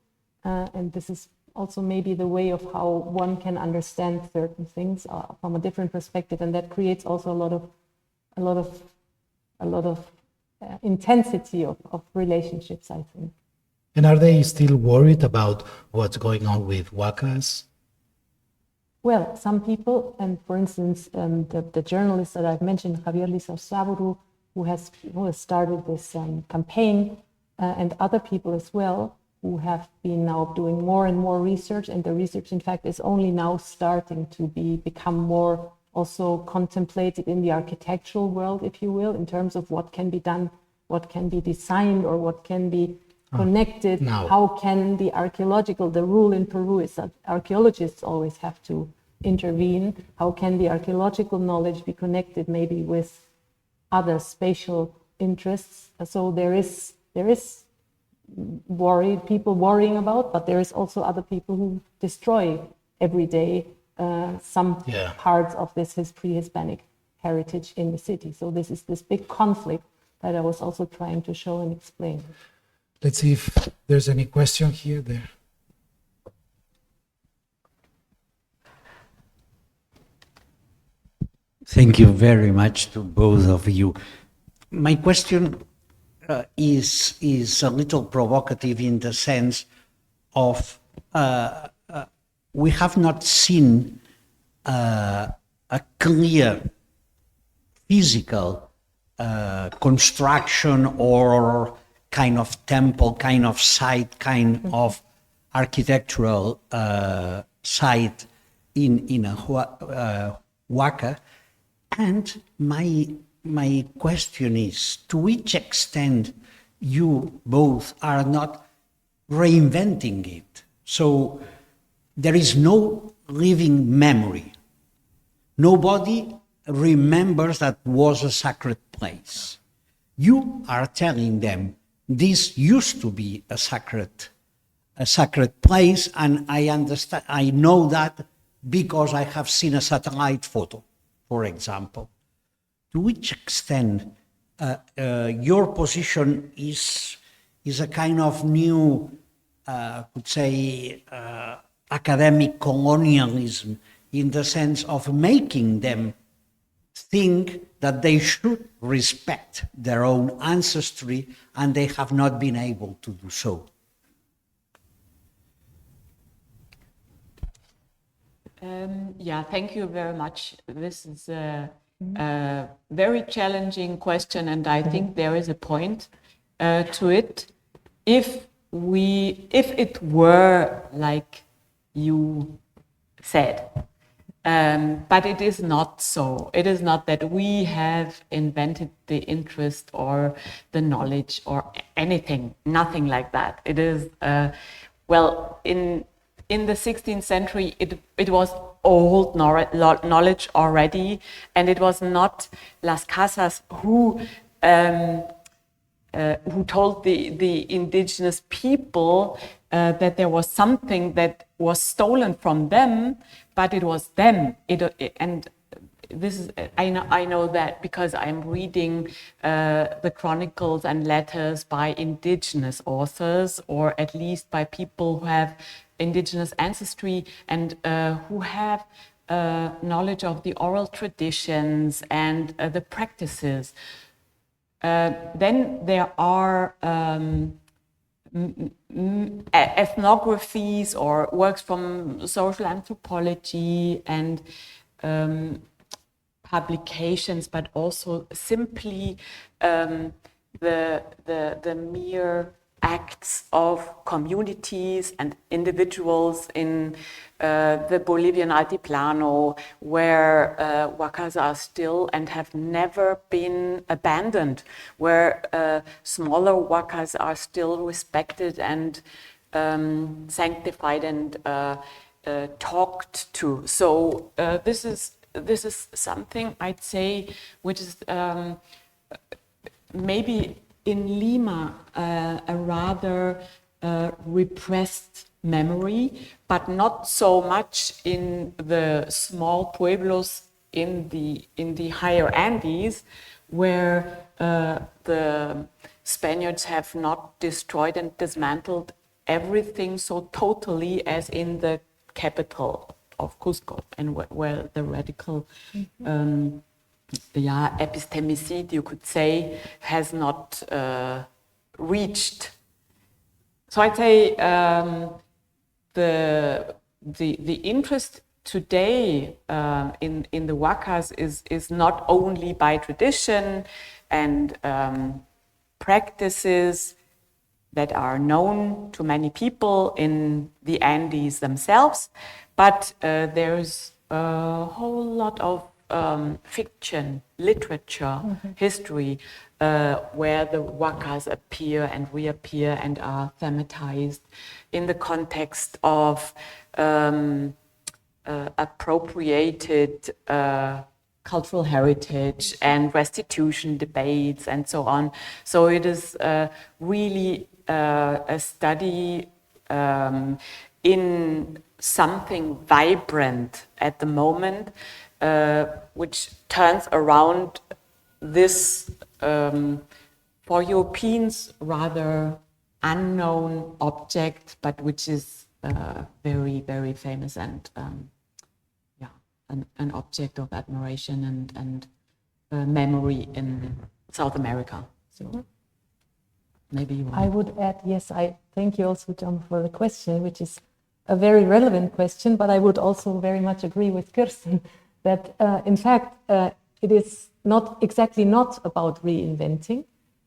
S4: And this is also maybe the way of how one can understand certain things from a different perspective, and that creates also a lot of intensity of relationships, I think.
S2: And are they still worried about what's going on with huacas?
S4: Well, some people, and for instance, the journalist that I've mentioned, Javier Lizarzáburu, who has started this campaign, and other people as well, who have been now doing more and more research, and the research, in fact, is only now starting to become more also contemplated in the architectural world, if you will, in terms of what can be done, what can be designed, or what can be connected. How can the rule in Peru is that archaeologists always have to intervene. How can the archaeological knowledge be connected maybe with other spatial interests? So there is people worrying about, but there is also other people who destroy every day some parts of this pre-Hispanic heritage in the city. So this is this big conflict that I was also trying to show and explain.
S2: Let's see if there's any question here, there.
S1: Thank you very much to both of you. My question is a little provocative in the sense of we have not seen a clear physical construction or kind of temple, kind of site, kind of architectural site in a huaca. And my question is, to which extent you both are not reinventing it? So there is no living memory. Nobody remembers that was a sacred place. You are telling them this used to be a sacred place, and I know that because I have seen a satellite photo, for example. To which extent your position is a kind of new, could say, academic colonialism, in the sense of making them think that they should respect their own ancestry, and they have not been able to do so.
S3: Yeah, thank you very much. This is a very challenging question, and I think there is a point to it. If it were like you said, but it is not so. It is not that we have invented the interest or the knowledge or anything, nothing like that. It is, well, in the 16th century, it was old knowledge already, and it was not Las Casas who told the indigenous people that there was something that was stolen from them, but it was them. And this is, I know that because I'm reading the chronicles and letters by indigenous authors, or at least by people who have indigenous ancestry and who have knowledge of the oral traditions and the practices. Then there are ethnographies or works from social anthropology and publications, but also simply the mere acts of communities and individuals in the Bolivian Altiplano, where huacas are still and have never been abandoned, where smaller huacas are still respected and sanctified and talked to. So this is something I'd say which is maybe in Lima a rather repressed memory, but not so much in the small pueblos in the higher Andes, where the Spaniards have not destroyed and dismantled everything so totally as in the capital of Cusco, and where the radical epistemicide, you could say, has not reached. So I'd say the interest today in the huacas is not only by tradition and practices that are known to many people in the Andes themselves, but there's a whole lot of fiction, literature, history, where the huacas appear and reappear and are thematized in the context of appropriated cultural heritage and restitution debates and so on. So it is really a study in something vibrant at the moment, which turns around this, for Europeans, rather unknown object, but which is very, very famous and an object of admiration and memory in South America. So maybe you want.
S4: I would add, yes, I thank you also, John, for the question, which is a very relevant question, but I would also very much agree with Kirsten that in fact it is not about reinventing,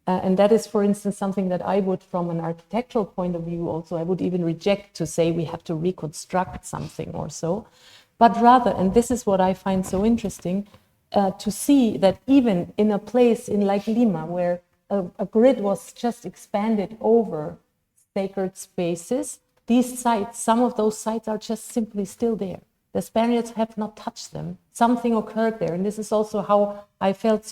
S4: and that is, for instance, something that I would, from an architectural point of view, also I would even reject to say we have to reconstruct something or so, but rather, and this is what I find so interesting, to see that even in a place in like Lima, where a grid was just expanded over sacred spaces, these sites, some of those sites are just simply still there. The Spaniards have not touched them. Something occurred there, and this is also how I felt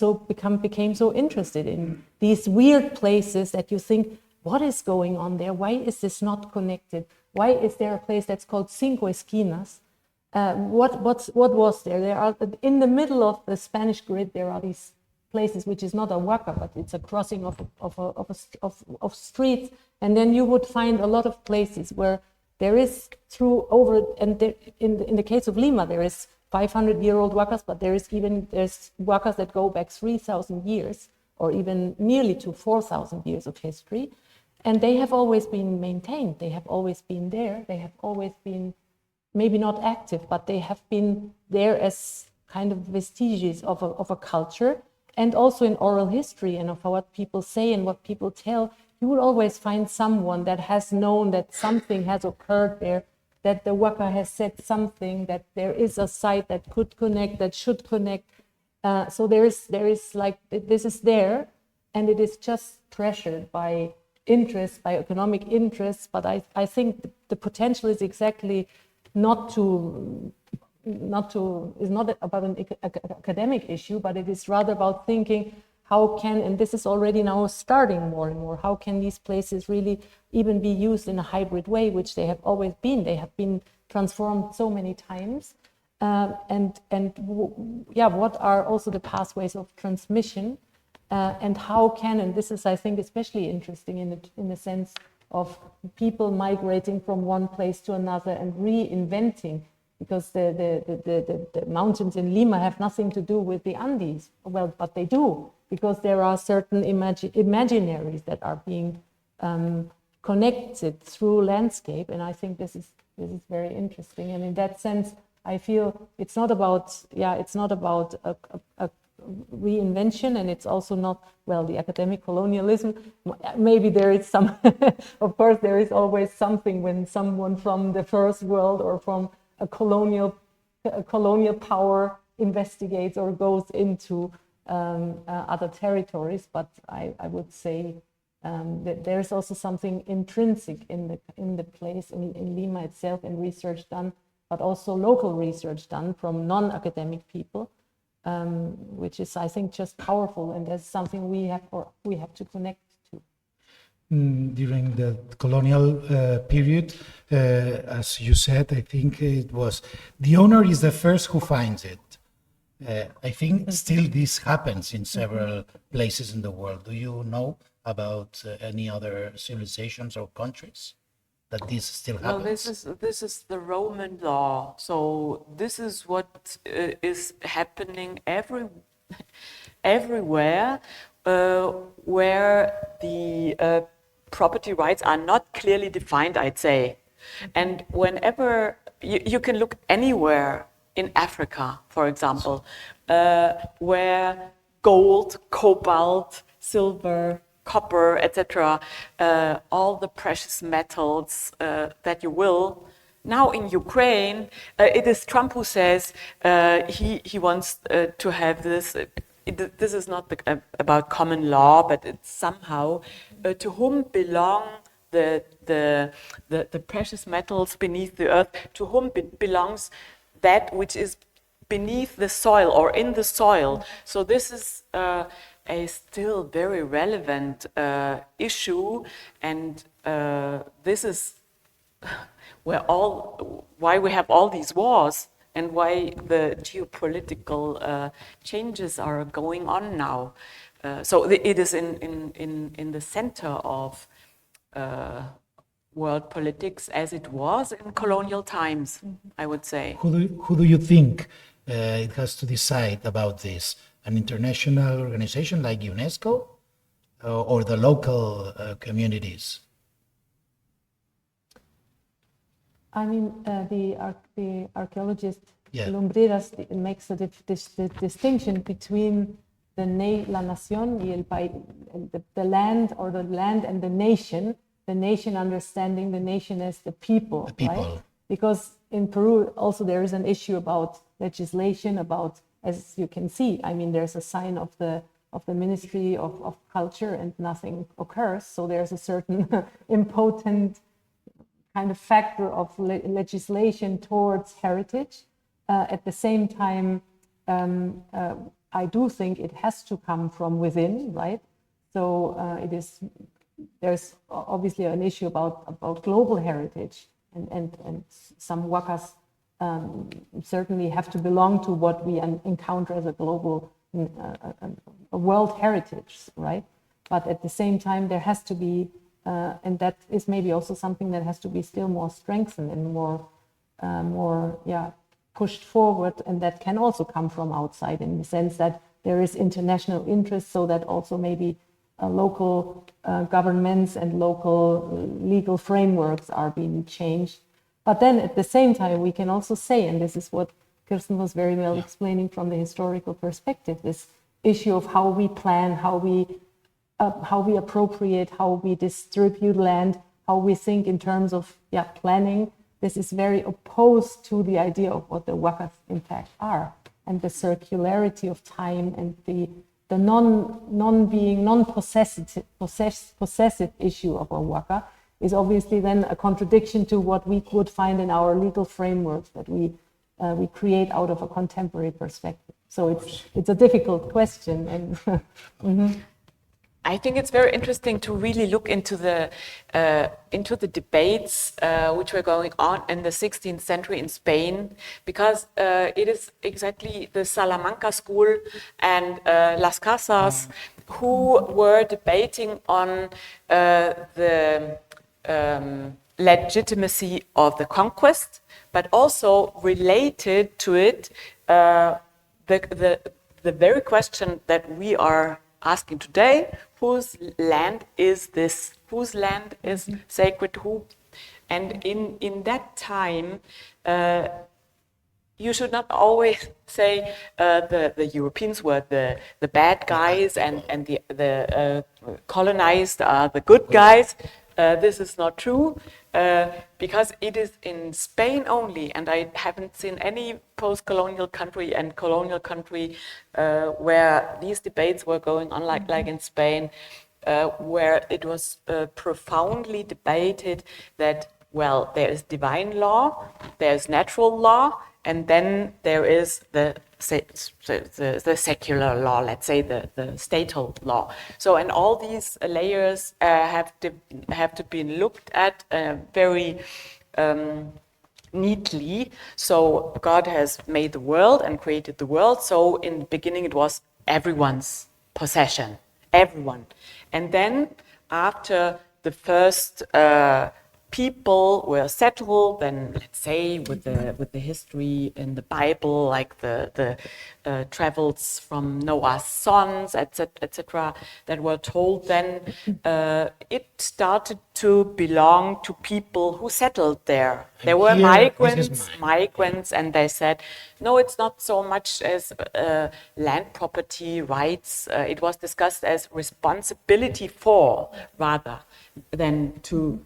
S4: became so interested in these weird places that you think, what is going on there? Why is this not connected? Why is there a place that's called Cinco Esquinas? What was there? There are, in the middle of the Spanish grid, there are these places which is not a huaca, but it's a crossing of streets, and then you would find a lot of places where there is in the case of Lima, there is 500-year-old huacas, but there's huacas that go back 3,000 years, or even nearly to 4,000 years of history, and they have always been maintained. They have always been there. They have always been maybe not active, but they have been there as kind of vestiges of a culture, and also in oral history and of what people say and what people tell. You will always find someone that has known that something has occurred there, that the huaca has said something, that there is a site that could connect, that should connect. So there is like, this is there, and it is just treasured by interests, by economic interests, but I think the potential is exactly not about an academic issue, but it is rather about thinking how can, and this is already now starting more and more, how can these places really even be used in a hybrid way, which they have always been. They have been transformed so many times. What are also the pathways of transmission, and how can, and this is, I think, especially interesting in the sense of people migrating from one place to another and reinventing, because the mountains in Lima have nothing to do with the Andes. Well, but they do, because there are certain imaginaries that are being connected through landscape, and I think this is very interesting. And in that sense, I feel it's not about a reinvention, and it's also not, well, the academic colonialism. Maybe there is some, of course, there is always something when someone from the first world or from a colonial power investigates or goes into other territories. But I would say that there's also something intrinsic in the place, in Lima itself, and research done, but also local research done from non-academic people, which is, I think, just powerful, and that's something we have to connect to.
S2: During the colonial period, as you said, I think it was the owner is the first who finds it. I think still this happens in several places in the world. Do you know about any other civilizations or countries that this still happens?
S3: Well, this is the Roman law. So this is what is happening everywhere where the property rights are not clearly defined, I'd say. And whenever you can look anywhere in Africa, for example, where gold, cobalt, silver, copper, etc., all the precious metals that you will. Now in Ukraine, it is Trump who says he wants to have this. This is not about common law, but it's somehow to whom belong the precious metals beneath the earth, to whom belongs that which is beneath the soil or in the soil. So this is a still very relevant issue, and this is why we have all these wars and why the geopolitical changes are going on now. So it is in the center of world politics as it was in colonial times, I would say.
S2: Who do you think it has to decide about this? An international organization like UNESCO or the local communities?
S4: I mean, the archaeologist Lumbreras makes this distinction between la nación y the land, or the land and the nation understanding the nation as the people, right? Because in Peru also there is an issue about legislation, about, as you can see, I mean, there's a sign of the Ministry of Culture and nothing occurs. So there's a certain impotent kind of factor of legislation towards heritage. At the same time, I do think it has to come from within, right? So there's obviously an issue about global heritage, and some huacas certainly have to belong to what we encounter as a global, a world heritage, right? But at the same time, there has to be, and that is maybe also something that has to be still more strengthened and more pushed forward, and that can also come from outside, in the sense that there is international interest, so that also maybe local governments and local legal frameworks are being changed. But then at the same time, we can also say, and this is what Kirsten was very well explaining from the historical perspective, this issue of how we plan, how we appropriate, how we distribute land, how we think in terms of planning. This is very opposed to the idea of what the huacas in fact are, and the circularity of time and the the non-possessive issue of a huaca is obviously then a contradiction to what we would find in our legal frameworks that we create out of a contemporary perspective. So it's a difficult question. And
S3: I think it's very interesting to really look into the debates which were going on in the 16th century in Spain, because it is exactly the Salamanca school and Las Casas who were debating on the legitimacy of the conquest, but also related to it the very question that we are asking today: whose land is this? Whose land is sacred? Who? And in that time, you should not always say the Europeans were the bad guys and the colonized are the good guys. This is not true, because it is in Spain only, and I haven't seen any post-colonial country and colonial country where these debates were going on like in Spain, where it was profoundly debated that, well, there is divine law, there is natural law, and then there is the secular law, let's say the statal law. So, and all these layers have to be looked at very neatly. So God has made the world and created the world. So in the beginning it was everyone's possession, everyone. And then after the first people were settled, then let's say with the history in the Bible, like the travels from Noah's sons, etc., that were told, then it started to belong to people who settled there. There were migrants, and they said, no, it's not so much as land property rights. It was discussed as responsibility for, rather than to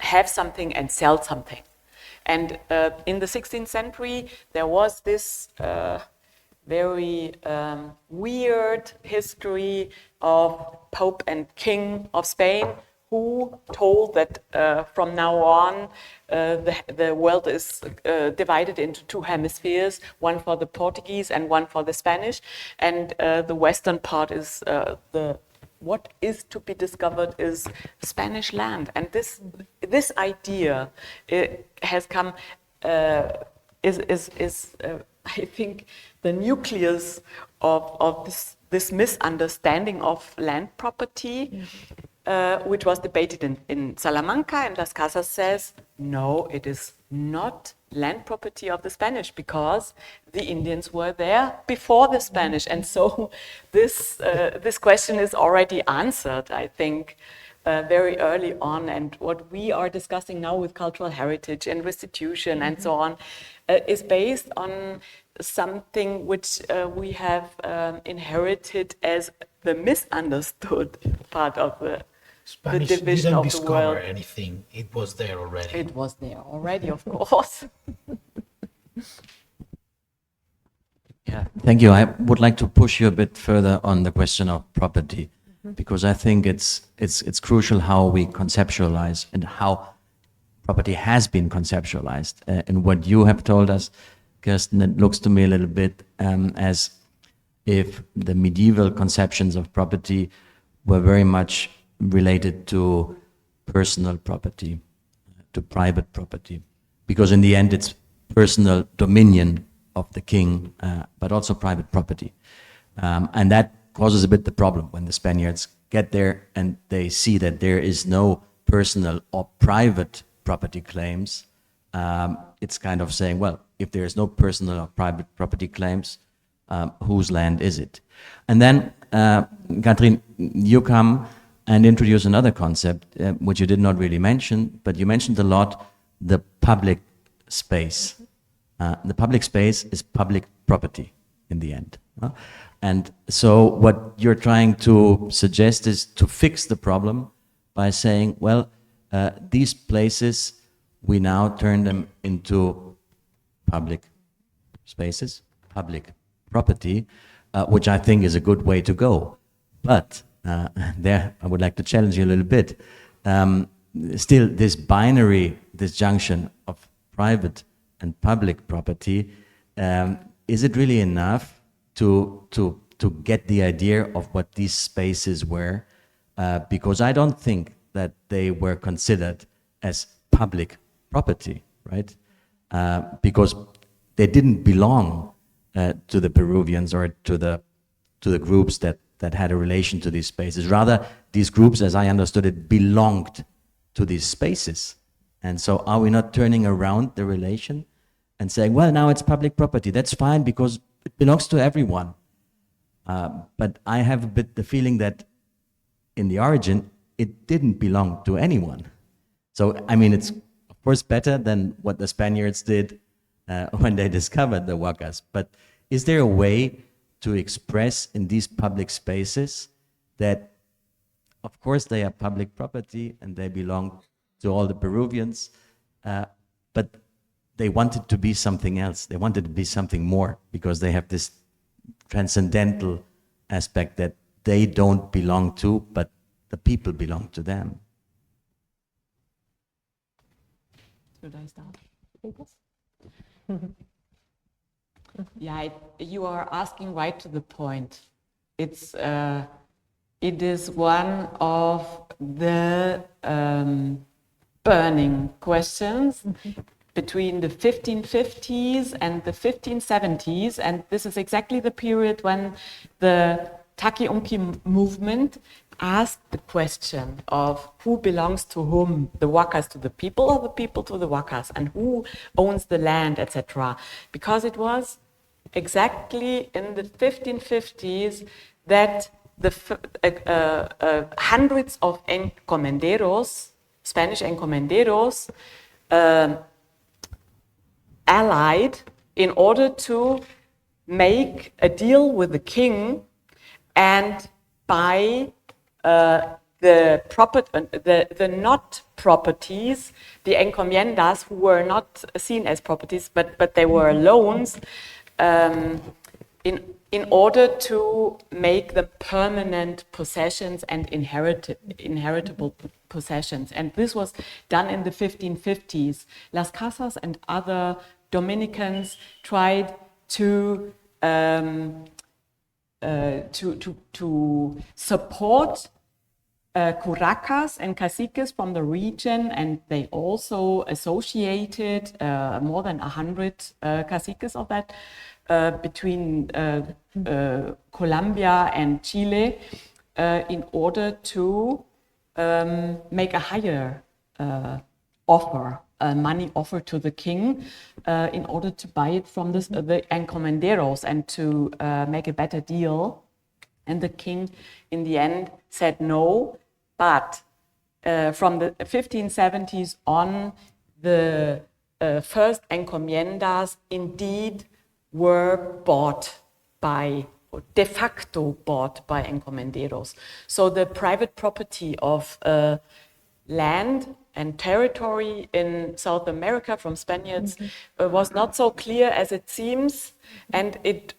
S3: have something and sell something. And in the 16th century, there was this very weird history of Pope and King of Spain, who told that from now on the world is divided into two hemispheres, one for the Portuguese and one for the Spanish, and the western part is what is to be discovered is Spanish land. And this idea has come, is I think, the nucleus of this misunderstanding of land property, which was debated in Salamanca. And Las Casas says, no, it is not land property of the Spanish, because the Indians were there before the Spanish. And so this question is already answered, I think, very early on. And what we are discussing now with cultural heritage and restitution and so on is based on something which we have inherited as the misunderstood part of the
S2: Spanish
S3: division
S2: didn't
S3: of the
S2: discover
S3: world.
S2: anything. It was there already.
S3: It was there already, of course.
S5: Yeah, thank you. I would like to push you a bit further on the question of property, because I think it's crucial how we conceptualize and how property has been conceptualized. And what you have told us, Kirsten, it looks to me a little bit as if the medieval conceptions of property were very much related to personal property, to private property, because in the end it's personal dominion of the king, but also private property. And that causes a bit the problem when the Spaniards get there and they see that there is no personal or private property claims. It's kind of saying, well, if there is no personal or private property claims, whose land is it? And then, Katrin, you come and introduce another concept, which you did not really mention, but you mentioned a lot, the public space. The public space is public property in the end. And so what you're trying to suggest is to fix the problem by saying, well, these places, we now turn them into public spaces, public property, which I think is a good way to go. But there, I would like to challenge you a little bit. Still, this binary disjunction of private and public property, is it really enough to get the idea of what these spaces were? Because I don't think that they were considered as public property, right? Because they didn't belong to the Peruvians or to the groups that had a relation to these spaces. Rather, these groups, as I understood it, belonged to these spaces. And so are we not turning around the relation and saying, well, now it's public property. That's fine because it belongs to everyone. But I have a bit the feeling that in the origin, it didn't belong to anyone. So, I mean, it's of course better than what the Spaniards did when they discovered the huacas. But is there a way to express in these public spaces that, of course, they are public property and they belong to all the Peruvians, but they wanted to be something else. They wanted to be something more because they have this transcendental aspect that they don't belong to, but the people belong to them.
S3: Should I start? Yeah, you are asking right to the point. It is one of the burning questions between the 1550s and the 1570s, and this is exactly the period when the Takiumki movement asked the question of who belongs to whom, the huacas to the people or the people to the huacas, and who owns the land, etc. Because it was exactly in the 1550s that the hundreds of encomenderos, Spanish encomenderos, allied in order to make a deal with the king and buy the not properties, the encomiendas, who were not seen as properties, but they were loans, in order to make them permanent possessions and inheritable possessions. And this was done in the 1550s. Las Casas and other Dominicans tried to support curacas and caciques from the region, and they also associated more than 100 caciques of that between Colombia and Chile in order to make a higher offer, a money offer to the king in order to buy it from the encomenderos and to make a better deal. And the king in the end said no, but from the 1570s on, the first encomiendas indeed were bought by, or de facto bought by encomenderos. So the private property of land and territory in South America from Spaniards was not so clear as it seems, and it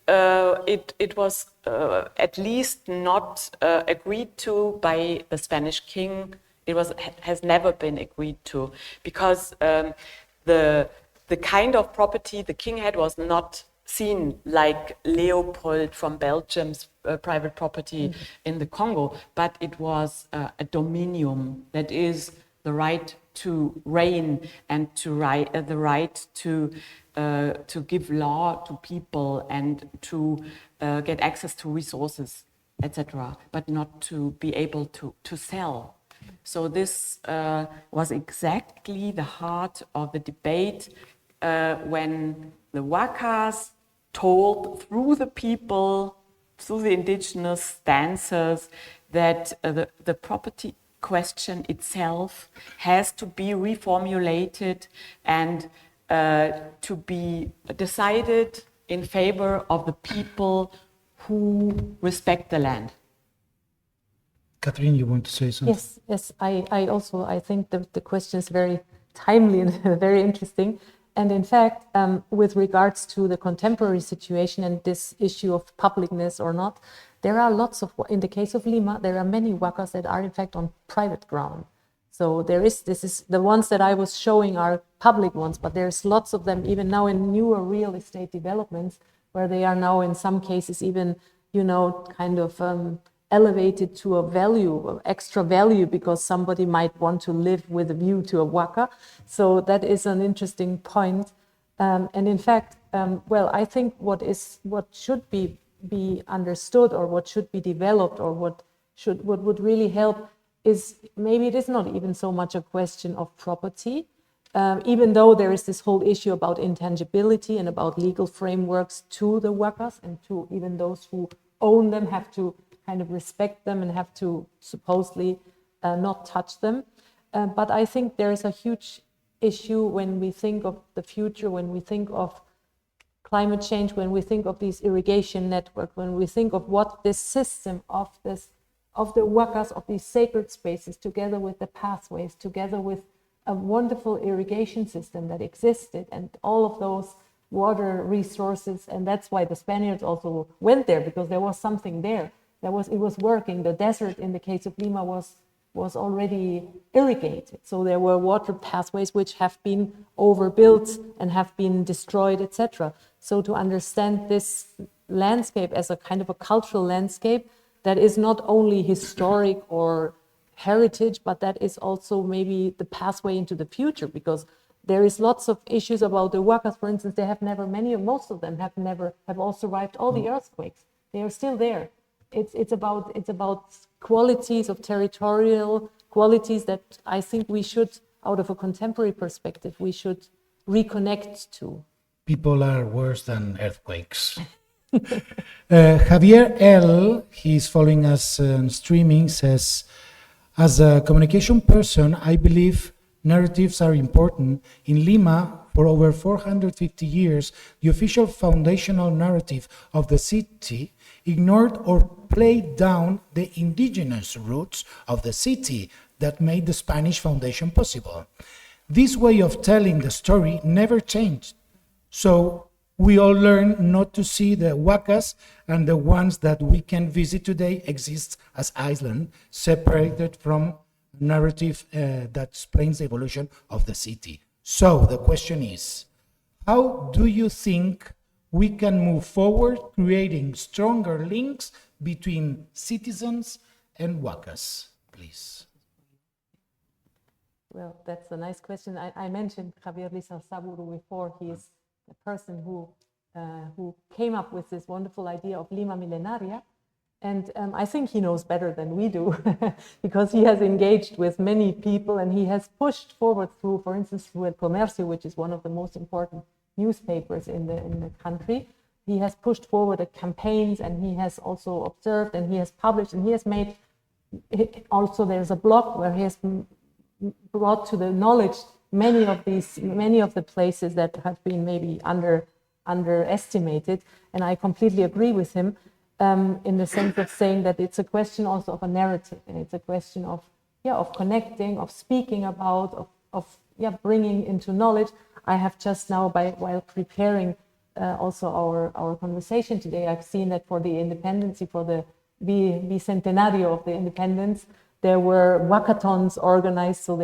S3: was at least not agreed to by the Spanish king. It has never been agreed to, because the kind of property the king had was not seen like Leopold from Belgium's private property in the Congo, but it was a dominium, that is the right to reign and the right to give law to people and to get access to resources, etc., but not to be able to sell. So this was exactly the heart of the debate when the huacas told through the people, through the indigenous dancers, that the property question itself has to be reformulated and to be decided in favor of the people who respect the land.
S2: Catherine, you want to say something?
S4: Yes. I think the question is very timely and very interesting. And in fact, with regards to the contemporary situation and this issue of publicness or not, there are lots of, in the case of Lima, there are many huacas that are in fact on private ground. So this is the ones that I was showing are public ones, but there's lots of them even now in newer real estate developments where they are now in some cases even, kind of elevated to a value, extra value, because somebody might want to live with a view to a huaca. So that is an interesting point. And in fact, I think what should be understood, or what should be developed, or what would really help is maybe it is not even so much a question of property, even though there is this whole issue about intangibility and about legal frameworks to the huacas, and to even those who own them have to kind of respect them and have to supposedly not touch them. But I think there is a huge issue when we think of the future, when we think of climate change, when we think of these irrigation networks, when we think of what this system of the huacas, of these sacred spaces, together with the pathways, together with a wonderful irrigation system that existed, and all of those water resources. And that's why the Spaniards also went there, because there was something there. It was working. The desert in the case of Lima was already irrigated. So there were water pathways which have been overbuilt and have been destroyed, etc. So to understand this landscape as a kind of a cultural landscape that is not only historic or heritage, but that is also maybe the pathway into the future, because there is lots of issues about the huacas, for instance. They have never, most of them have all survived all the earthquakes. They are still there. It's about qualities of territorial qualities that I think we should, out of a contemporary perspective, we should reconnect to.
S2: People are worse than earthquakes. Javier L., he's following us on streaming, says, as a communication person, I believe narratives are important. In Lima, for over 450 years, the official foundational narrative of the city ignored or played down the indigenous roots of the city that made the Spanish foundation possible. This way of telling the story never changed. So we all learn not to see the huacas, and the ones that we can visit today exist as islands, separated from narrative that explains the evolution of the city. So the question is, how do you think we can move forward creating stronger links between citizens and huacas, please?
S4: Well, that's a nice question. I mentioned Javier Lizarzáburu before. He is the person who came up with this wonderful idea of Lima Milenaria. And I think he knows better than we do because he has engaged with many people, and he has pushed forward through, for instance, through El Comercio, which is one of the most important newspapers in the country. He has pushed forward the campaigns, and he has also observed, and he has published, and he has made, also there's a blog where he has brought to the knowledge many of the places that have been maybe underestimated. And I completely agree with him. In the sense of saying that it's a question also of a narrative, and it's a question of connecting, of speaking about, of bringing into knowledge. I have just now, while preparing also our conversation today, I've seen that for the independence, for the bicentenario of the independence, there were huacathons organized. So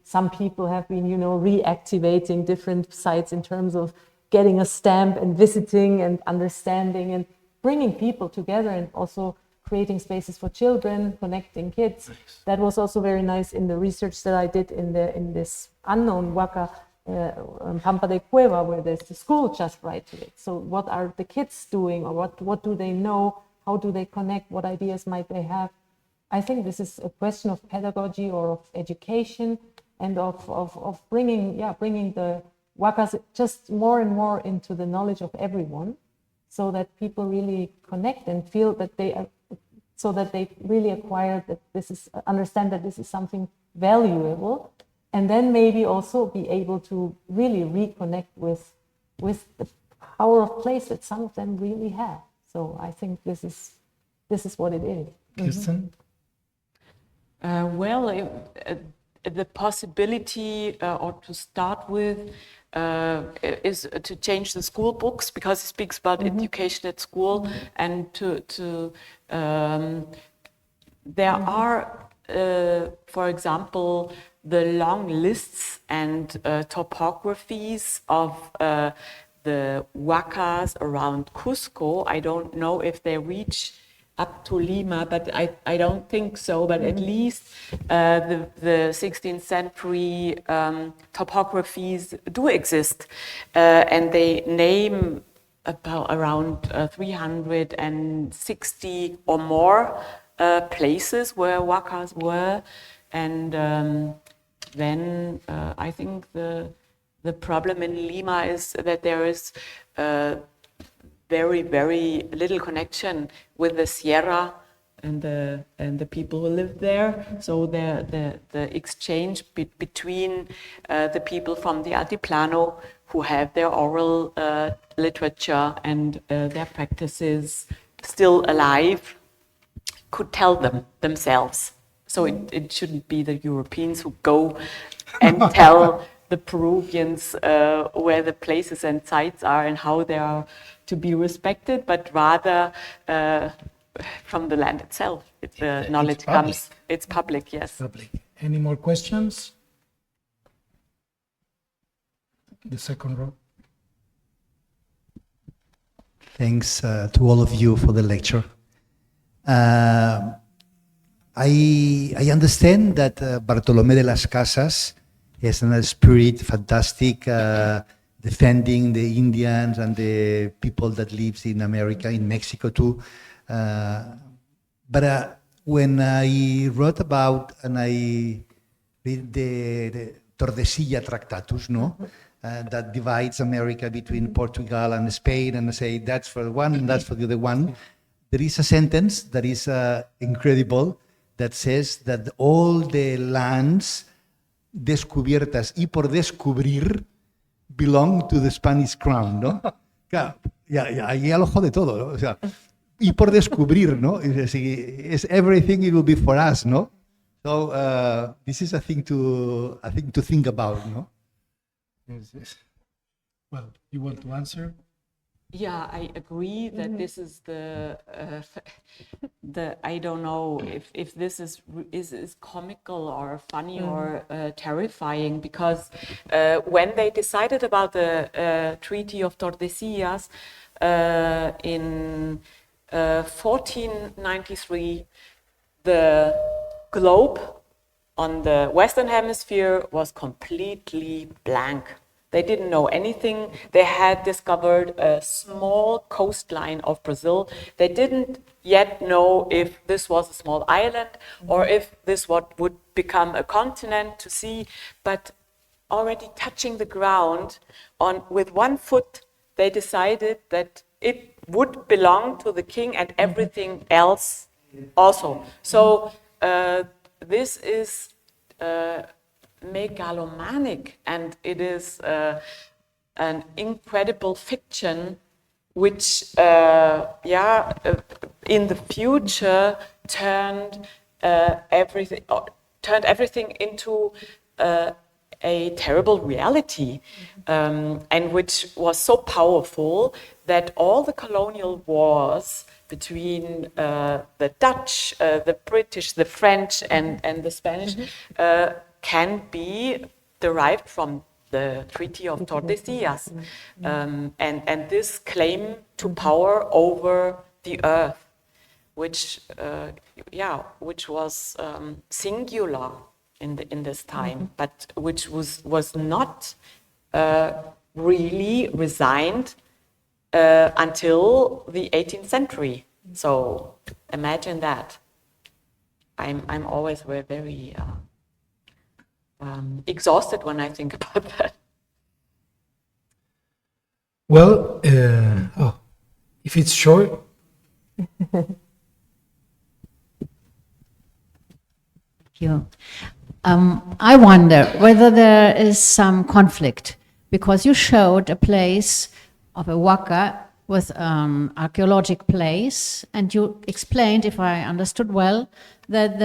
S4: some people have been, reactivating different sites in terms of getting a stamp and visiting and understanding and bringing people together, and also creating spaces for children, connecting kids. Nice. That was also very nice in the research that I did in this unknown huaca, Pampa de Cueva, where there's the school just right to it. So what are the kids doing, or what do they know? How do they connect? What ideas might they have? I think this is a question of pedagogy or of education, and of bringing the huacas just more and more into the knowledge of everyone, so that people really connect and feel that so that they really acquire that understand that this is something valuable, and then maybe also be able to really reconnect with the power of place that some of them really have. So I think this is what it is.
S2: Kirsten?
S3: the possibility, or to start with, is to change the school books, because it speaks about education at school, and there are, for example, the long lists and topographies of the huacas around Cusco. I don't know if they reach up to Lima, but I don't think so. But at least the 16th century topographies do exist, and they name about around 360 or more places where huacas were, and then I think the problem in Lima is that there is very, very little connection with the Sierra and the people who live there. So the exchange between the people from the Altiplano who have their oral literature and their practices still alive could tell them themselves. So it shouldn't be the Europeans who go and tell the Peruvians where the places and sites are and how they are to be respected, but rather from the land itself. The knowledge comes, it's public, yes.
S2: Public. Any more questions? The second row.
S6: Thanks to all of you for the lecture. I understand that Bartolomé de las Casas has a spirit fantastic, defending the Indians and the people that lives in America, in Mexico too. But when I wrote about and I read the Tordesillas Tractatus, no, that divides America between Portugal and Spain, and I say that's for one and that's for the other one, there is a sentence that is incredible that says that all the lands descubiertas y por descubrir belong to the Spanish crown, ¿no? Claro, ahí al ojo de todo, ¿no? O sea, y por descubrir, ¿no? Es everything it will be for us, ¿no? So this is a thing to think about, ¿no?
S2: Yes. Well, you want to answer?
S3: Yeah, I agree that this is the I don't know if this is comical or funny or terrifying, because when they decided about the Treaty of Tordesillas in 1493, the globe on the Western Hemisphere was completely blank. They didn't know anything. They had discovered a small coastline of Brazil. They didn't yet know if this was a small island or if this would become a continent to see, but already touching the ground with one foot, they decided that it would belong to the king and everything else also. So this is megalomanic, and it is an incredible fiction which in the future turned everything into a terrible reality, and which was so powerful that all the colonial wars between the Dutch, the British, the French, and the Spanish can be derived from the Treaty of Tordesillas, and this claim to power over the earth, which was singular in this time, but which was not really resigned until the 18th century. So imagine that. I'm always very exhausted when I think about that.
S2: Well, if it's short.
S7: Thank you. I wonder whether there is some conflict, because you showed a place of a huaca with archaeological place, and you explained, if I understood well, that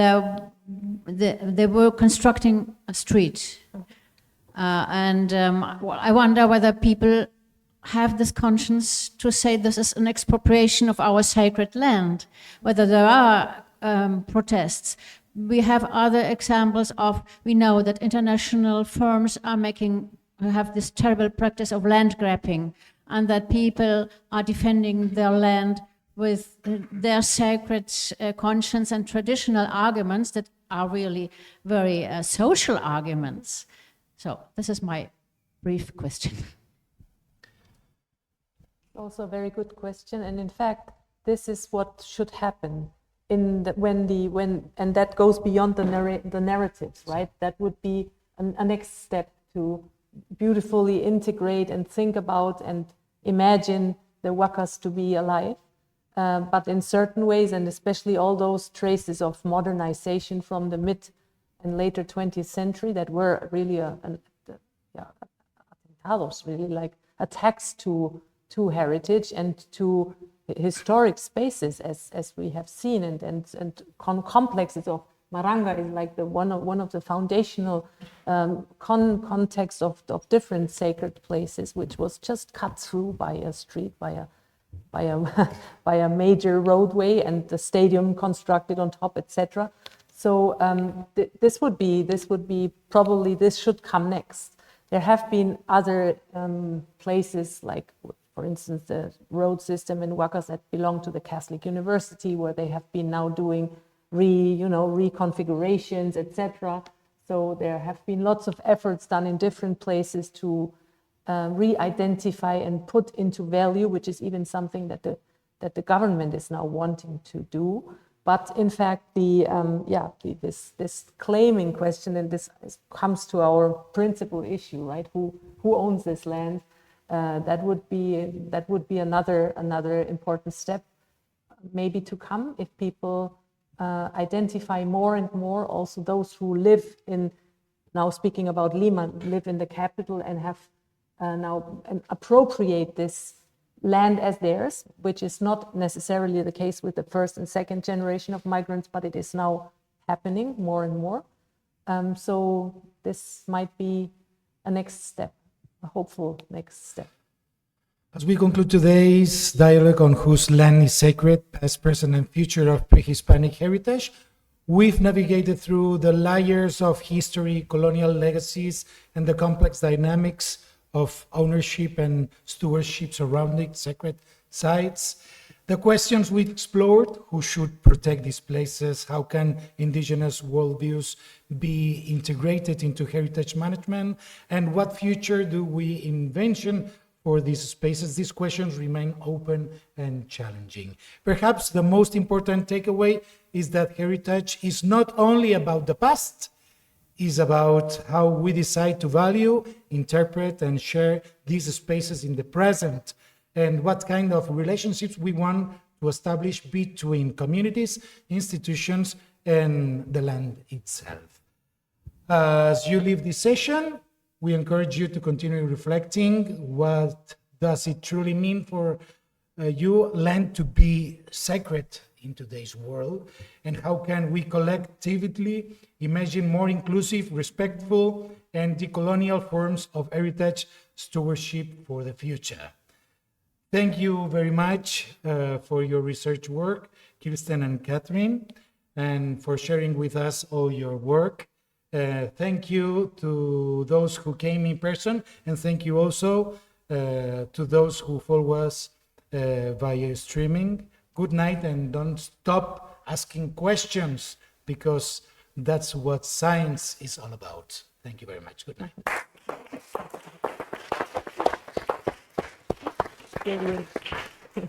S7: they were constructing a street. Well, I wonder whether people have this conscience to say this is an expropriation of our sacred land, whether there are protests. We have other examples of, we know that international firms have this terrible practice of land grabbing, and that people are defending their land with their sacred conscience and traditional arguments that are really very social arguments. So this is my brief question.
S4: Also a very good question, and in fact, this is what should happen and that goes beyond the narratives, right? That would be a next step to beautifully integrate and think about and imagine the huacas to be alive. But in certain ways, and especially all those traces of modernization from the mid and later 20th century that were really really like attacks to heritage and to historic spaces, as we have seen, and complexes of Maranga is like one of the foundational contexts of different sacred places, which was just cut through by a street, by a major roadway, and the stadium constructed on top, etc. So this would be probably, this should come next. There have been other places, like for instance the road system in huacas that belong to the Catholic University, where they have been now doing reconfigurations, etc. So there have been lots of efforts done in different places to re-identify and put into value, which is even something that the government is now wanting to do. But in fact, this claiming question, and this comes to our principal issue, right? Who owns this land? That would be another important step, maybe to come, if people identify more and more, also those who live in, now speaking about Lima, live in the capital and have now appropriate this land as theirs, which is not necessarily the case with the first and second generation of migrants, but it is now happening more and more. So this might be a next step, a hopeful next step.
S2: As we conclude today's dialogue on whose land is sacred, past, present, and future of pre-Hispanic heritage, we've navigated through the layers of history, colonial legacies, and the complex dynamics of ownership and stewardship surrounding sacred sites. The questions we explored: who should protect these places? How can indigenous worldviews be integrated into heritage management? And what future do we envision for these spaces? These questions remain open and challenging. Perhaps the most important takeaway is that heritage is not only about the past, is about how we decide to value, interpret, and share these spaces in the present, and what kind of relationships we want to establish between communities, institutions, and the land itself. As you leave this session, we encourage you to continue reflecting. What does it truly mean for you, land to be sacred in today's world, and how can we collectively imagine more inclusive, respectful, and decolonial forms of heritage stewardship for the future? Thank you very much for your research work, Kirsten and Catherine, and for sharing with us all your work. Thank you to those who came in person, and thank you also to those who follow us via streaming. Good night, and don't stop asking questions, because that's what science is all about. Thank you very much. Good night.
S3: Thank you.